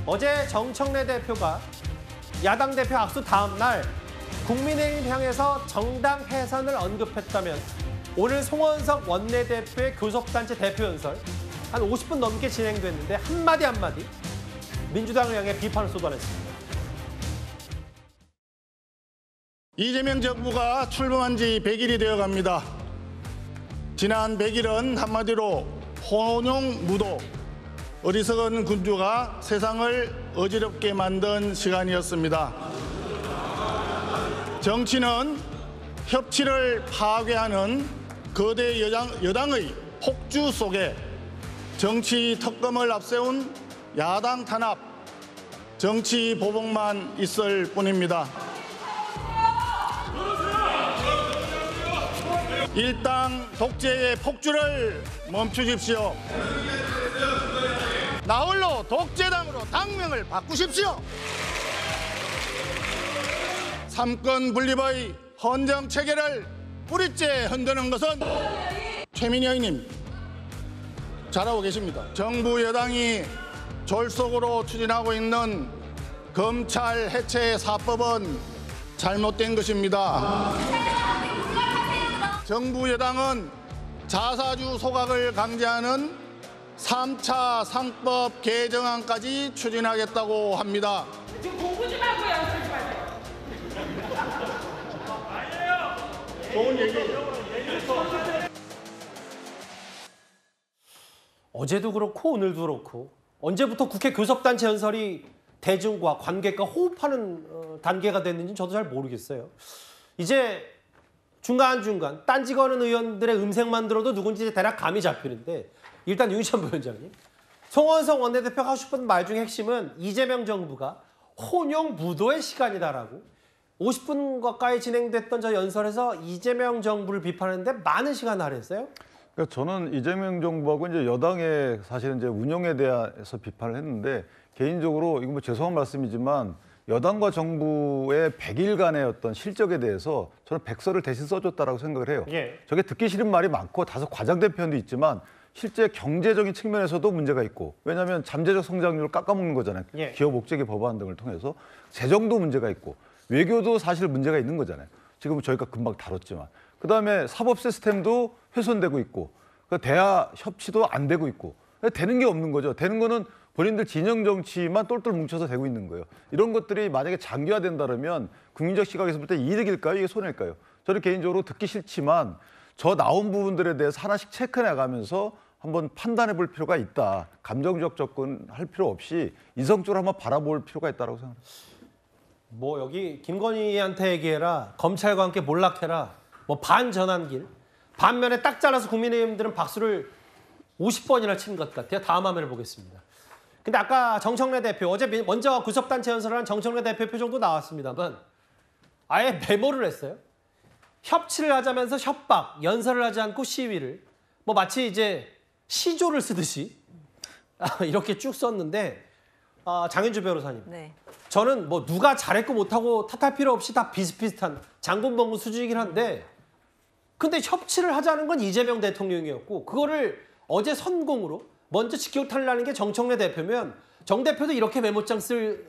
어제 정청래 대표가 야당 대표 악수 다음 날 국민의힘 향해서 정당 해산을 언급했다면 오늘 송원석 원내대표의 교섭단체 대표 연설 한 50분 넘게 진행됐는데 한마디 민주당을 향해 비판을 쏟아냈습니다. 이재명 정부가 출범한 지 100일이 되어갑니다. 지난 100일은 한마디로 혼용 무도, 어리석은 군주가 세상을 어지럽게 만든 시간이었습니다. 정치는 협치를 파괴하는 거대 여당의 폭주 속에 정치 특검을 앞세운 야당 탄압, 정치 보복만 있을 뿐입니다. 일당 독재의 폭주를 멈추십시오. 나홀로 독재당으로 당명을 바꾸십시오. 삼권 분립의 헌정 체계를 뿌리째 흔드는 것은 최민희 의원님 잘하고 계십니다. 정부 여당이 졸속으로 추진하고 있는 검찰 해체 사법은 잘못된 것입니다. 정부 여당은 자사주 소각을 강제하는 3차 상법 개정안까지 추진하겠다고 합니다. 지금 공부 좀 하고 연습 마세요. 좋은 얘기예요. 어제도 그렇고 오늘도 그렇고 언제부터 국회 교섭단체 연설이 대중과 관객과 호흡하는 단계가 됐는지 저도 잘 모르겠어요. 이제 중간중간 딴지 거는 의원들의 음색만 들어도 누군지 대략 감이 잡히는데 일단 윤희찬 부위원장님, 송원석 원내대표가 하고 싶은 말 중에 핵심은 이재명 정부가 혼용 무도의 시간이다라고 50분 가까이 진행됐던 저 연설에서 이재명 정부를 비판하는데 많은 시간을 할애했어요. 그러니까 저는 이재명 정부하고 이제 여당의 사실은 이제 운영에 대해서 비판을 했는데 개인적으로 이거 뭐 죄송한 말씀이지만 여당과 정부의 100일간의 어떤 실적에 대해서 저는 백서를 대신 써줬다라고 생각을 해요. 예. 저게 듣기 싫은 말이 많고 다소 과장된 표현도 있지만 실제 경제적인 측면에서도 문제가 있고 왜냐하면 잠재적 성장률을 깎아먹는 거잖아요. 예. 기업 옥죄기 법안 등을 통해서 재정도 문제가 있고 외교도 사실 문제가 있는 거잖아요. 지금 저희가 금방 다뤘지만 그다음에 사법 시스템도 훼손되고 있고 대화 협치도 안 되고 있고 되는 게 없는 거죠. 되는 거는 본인들 진영 정치만 똘똘 뭉쳐서 되고 있는 거예요. 이런 것들이 만약에 장기화된다면 국민적 시각에서 볼 때 이득일까요? 이게 손해일까요? 저는 개인적으로 듣기 싫지만 저 나온 부분들에 대해서 하나씩 체크해 나가면서 한번 판단해 볼 필요가 있다. 감정적 접근할 필요 없이 이성적으로 한번 바라볼 필요가 있다고 생각합니다. 뭐 여기 김건희한테 얘기해라, 검찰과 함께 몰락해라, 뭐 반전환길, 반면에 딱 잘라서 국민의힘들은 박수를 50번이나 친 것 같아요. 다음 화면을 보겠습니다. 근데 아까 정청래 대표, 어제 먼저 구섭단체 연설을 한 정청래 대표 표정도 나왔습니다만 아예 메모를 했어요. 협치를 하자면서 협박, 연설을 하지 않고 시위를 뭐 마치 이제 시조를 쓰듯이 이렇게 쭉 썼는데 장현주 변호사님. 네. 저는 뭐 누가 잘했고 못하고 탓할 필요 없이 다 비슷비슷한 장군범군 수준이긴 한데 근데 협치를 하자는 건 이재명 대통령이었고 그거를 어제 선공으로 먼저 직격탄을 게 정청래 대표면 정 대표도 이렇게 메모장 쓸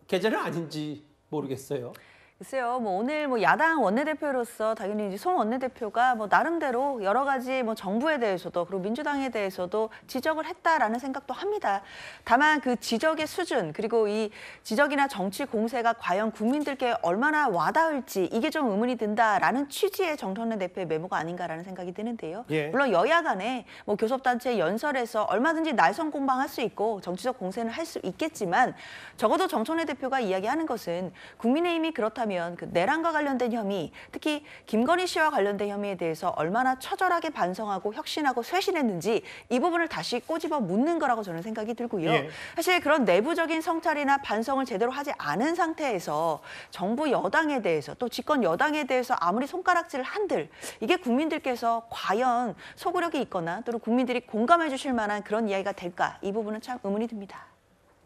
계절은 아닌지 모르겠어요. 글쎄요, 뭐 오늘 뭐 야당 원내대표로서 당연히 이제 송 원내대표가 뭐 나름대로 여러 가지 뭐 정부에 대해서도 그리고 민주당에 대해서도 지적을 했다라는 생각도 합니다. 다만 그 지적의 수준 그리고 이 지적이나 정치 공세가 과연 국민들께 얼마나 와닿을지 이게 좀 의문이 든다라는 취지의 정청래 대표의 메모가 아닌가라는 생각이 드는데요. 예. 물론 여야 간에 뭐 교섭단체 연설에서 얼마든지 날선 공방할 수 있고 정치적 공세는 할 수 있겠지만 적어도 정청래 대표가 이야기하는 것은 국민의힘이 그렇다면 그 내란과 관련된 혐의, 특히 김건희 씨와 관련된 혐의에 대해서 얼마나 처절하게 반성하고 혁신하고 쇄신했는지 이 부분을 다시 꼬집어 묻는 거라고 저는 생각이 들고요. 예. 사실 그런 내부적인 성찰이나 반성을 제대로 하지 않은 상태에서 정부 여당에 대해서 또 집권 여당에 대해서 아무리 손가락질을 한들 이게 국민들께서 과연 소구력이 있거나 또는 국민들이 공감해 주실 만한 그런 이야기가 될까? 이 부분은 참 의문이 듭니다.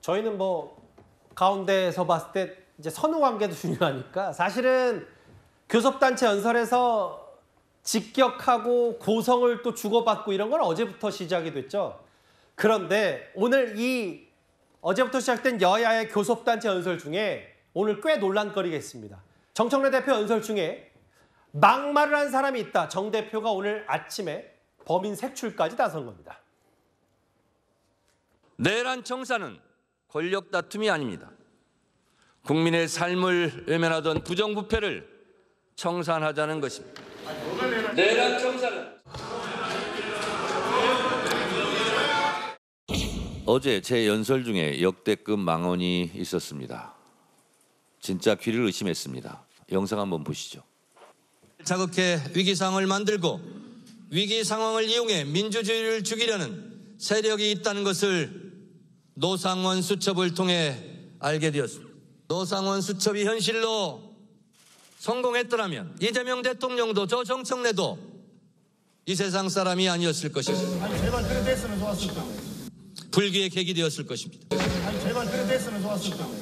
저희는 뭐 가운데에서 봤을 때 이제 선후 관계도 중요하니까 사실은 교섭단체 연설에서 직격하고 고성을 또 주고받고 이런 건 어제부터 시작이 됐죠. 그런데 오늘 이 어제부터 시작된 여야의 교섭단체 연설 중에 오늘 꽤 논란거리가 있습니다. 정청래 대표 연설 중에 막말을 한 사람이 있다. 정 대표가 오늘 아침에 범인 색출까지 나선 겁니다. 내란 청사는 권력 다툼이 아닙니다. 국민의 삶을 외면하던 부정부패를 청산하자는 것입니다. 내란 청산은 어제 제 연설 중에 역대급 망언이 있었습니다. 진짜 귀를 의심했습니다. 영상 한번 보시죠. 자극해 위기 상황을 만들고 위기 상황을 이용해 민주주의를 죽이려는 세력이 있다는 것을 노상원 수첩을 통해 알게 되었습니다. 노상원 수첩이 현실로 성공했더라면 이재명 대통령도 저 정청래도 이 세상 사람이 아니었을 것입니다. 아니 제발 그래 됐으면 좋았을 텐데. 불기의 계기 되었을 것입니다. 아니 제발 그래 됐으면 좋았을 텐데.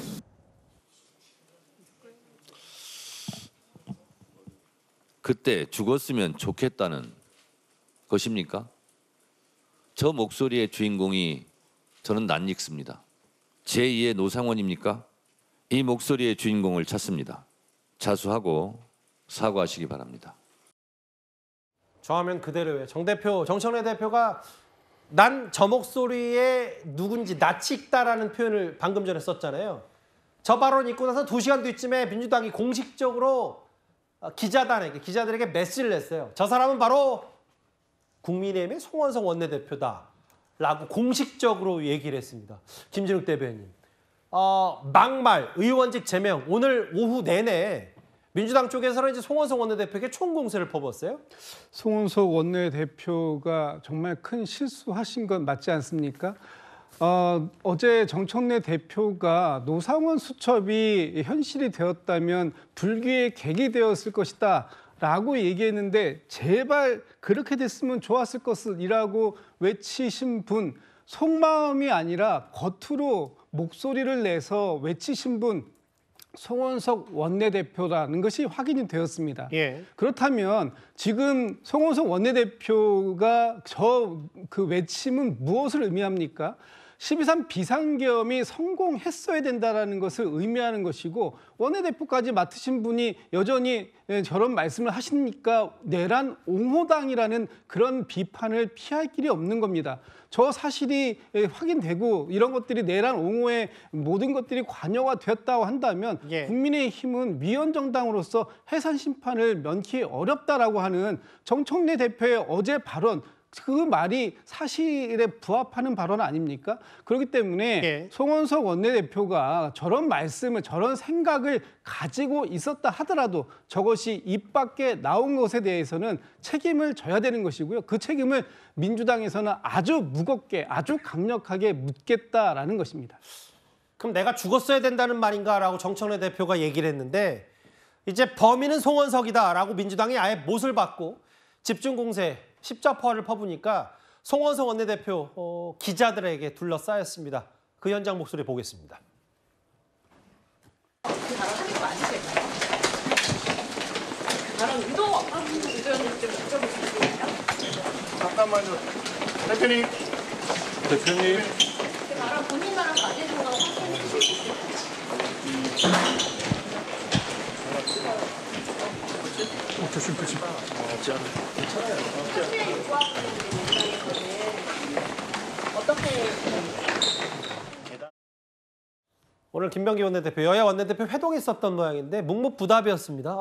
그때 죽었으면 좋겠다는 것입니까? 저 목소리의 주인공이 저는 낯익습니다. 제2의 노상원입니까? 이 목소리의 주인공을 찾습니다. 자수하고 사과하시기 바랍니다. 저 화면 그대로예요. 정청래 대표가 난 저 목소리에 누군지 낯익다라는 표현을 방금 전에 썼잖아요. 저 발언 있고 나서 2시간 뒤쯤에 민주당이 공식적으로 기자들에게 메시지를 냈어요. 저 사람은 바로 국민의힘의 송원석 원내대표다라고 공식적으로 얘기를 했습니다. 김진욱 대변인. 막말, 의원직 제명 오늘 오후 내내 민주당 쪽에서는 이제 송원석 원내대표에게 총공세를 퍼붓었어요. 송원석 원내대표가 정말 큰 실수하신 건 맞지 않습니까? 어제 정청래 대표가 노상원 수첩이 현실이 되었다면 불기의 객이 되었을 것이다 라고 얘기했는데 제발 그렇게 됐으면 좋았을 것이라고 외치신 분, 속마음이 아니라 겉으로 목소리를 내서 외치신 분 송원석 원내대표라는 것이 확인이 되었습니다. 예. 그렇다면 지금 송원석 원내대표가 그 외침은 무엇을 의미합니까? 12.3 비상계엄이 성공했어야 된다는 것을 의미하는 것이고 원내대표까지 맡으신 분이 여전히 저런 말씀을 하시니까 내란 옹호당이라는 그런 비판을 피할 길이 없는 겁니다. 저 사실이 확인되고 이런 것들이 내란 옹호의 모든 것들이 관여가 되었다고 한다면 예. 국민의힘은 위헌정당으로서 해산 심판을 면키 어렵다라고 하는 정청래 대표의 어제 발언 그 말이 사실에 부합하는 발언 아닙니까? 그렇기 때문에 예. 송원석 원내대표가 저런 말씀을 저런 생각을 가지고 있었다 하더라도 저것이 입 밖에 나온 것에 대해서는 책임을 져야 되는 것이고요. 그 책임을 민주당에서는 아주 무겁게 아주 강력하게 묻겠다라는 것입니다. 그럼 내가 죽었어야 된다는 말인가라고 정청래 대표가 얘기를 했는데 이제 범인은 송원석이다라고 민주당이 아예 못을 받고 집중공세 십자포화를 퍼부니까 송원석 원내대표 기자들에게 둘러싸였습니다. 그 현장 목소리 보겠습니다. 그 발언 하는 거 아니실까요? 그 발언 의도 의원님 좀 여쭤볼 수 있을까요? 잠깐만요. 대표님. 그 발언 본인 발언 맞으신 거 확인해 주실 수 있을까요? 오늘 김병기 원내대표, 여야 원내대표 회동이 있었던 모양인데 묵묵부답이었습니다.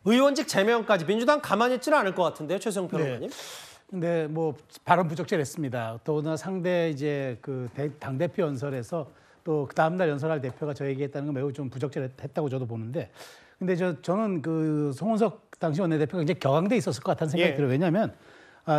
의원직 제명까지 민주당 가만히 있지는 않을 것 같은데요, 최수영 평론가님. 근데 뭐 발언 부적절했습니다. 또나 상대 이제 그 당 대표 연설에서 또 그 다음 날 연설할 대표가 저 얘기했다는 건 매우 좀 부적절했다고 저도 보는데, 근데 저는 그 송원석 당시 원내대표가 이제 격앙돼 있었을 것 같다는 생각이 들어요. 왜냐하면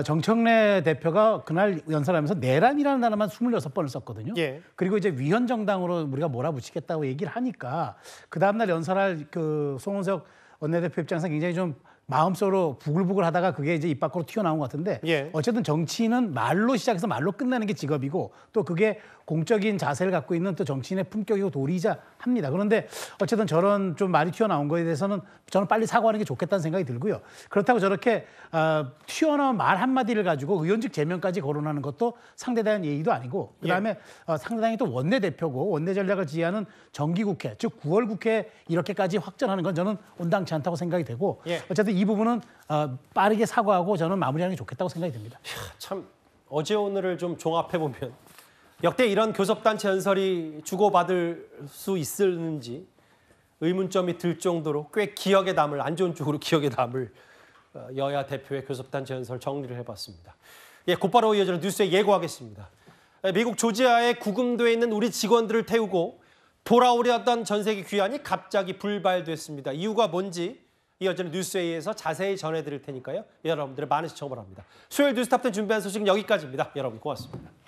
정청래 대표가 그날 연설하면서 내란이라는 단어만 26번을 썼거든요. 그리고 이제 위헌정당으로 우리가 몰아붙이겠다고 얘기를 하니까 그 다음날 연설할 그 송원석 원내대표 입장에서 굉장히 좀 마음속으로 부글부글 하다가 그게 이제 입 밖으로 튀어나온 것 같은데 어쨌든 정치인은 말로 시작해서 말로 끝나는 게 직업이고 또 그게 공적인 자세를 갖고 있는 또 정치인의 품격이고 도리이자 합니다. 그런데 어쨌든 저런 좀 말이 튀어나온 거에 대해서는 저는 빨리 사과하는 게 좋겠다는 생각이 들고요. 그렇다고 저렇게 튀어나온 말 한마디를 가지고 의원직 제명까지 거론하는 것도 상대에 대한 예의도 아니고 그다음에 상대당이 또 원내대표고 원내 전략을 지휘하는 정기국회, 즉 9월 국회에 이렇게까지 확전하는 건 저는 온당치 않다고 생각이 되고 어쨌든 이 부분은 빠르게 사과하고 저는 마무리하는 게 좋겠다고 생각이 듭니다. 참 어제 오늘을 좀 종합해보면 역대 이런 교섭단체 연설이 주고받을 수 있을는지 의문점이 들 정도로 꽤 기억에 남을, 안 좋은 쪽으로 기억에 남을 여야 대표의 교섭단체 연설 정리를 해봤습니다. 예, 곧바로 이어지는 뉴스에 예고하겠습니다. 미국 조지아에 구금돼 있는 우리 직원들을 태우고 돌아오려 했던 전세기 귀환이 갑자기 불발됐습니다. 이유가 뭔지 이어지는 뉴스회의에서 자세히 전해드릴 테니까요. 여러분들의 많은 시청 바랍니다. 수요일 뉴스탑10 준비한 소식은 여기까지입니다. 여러분 고맙습니다.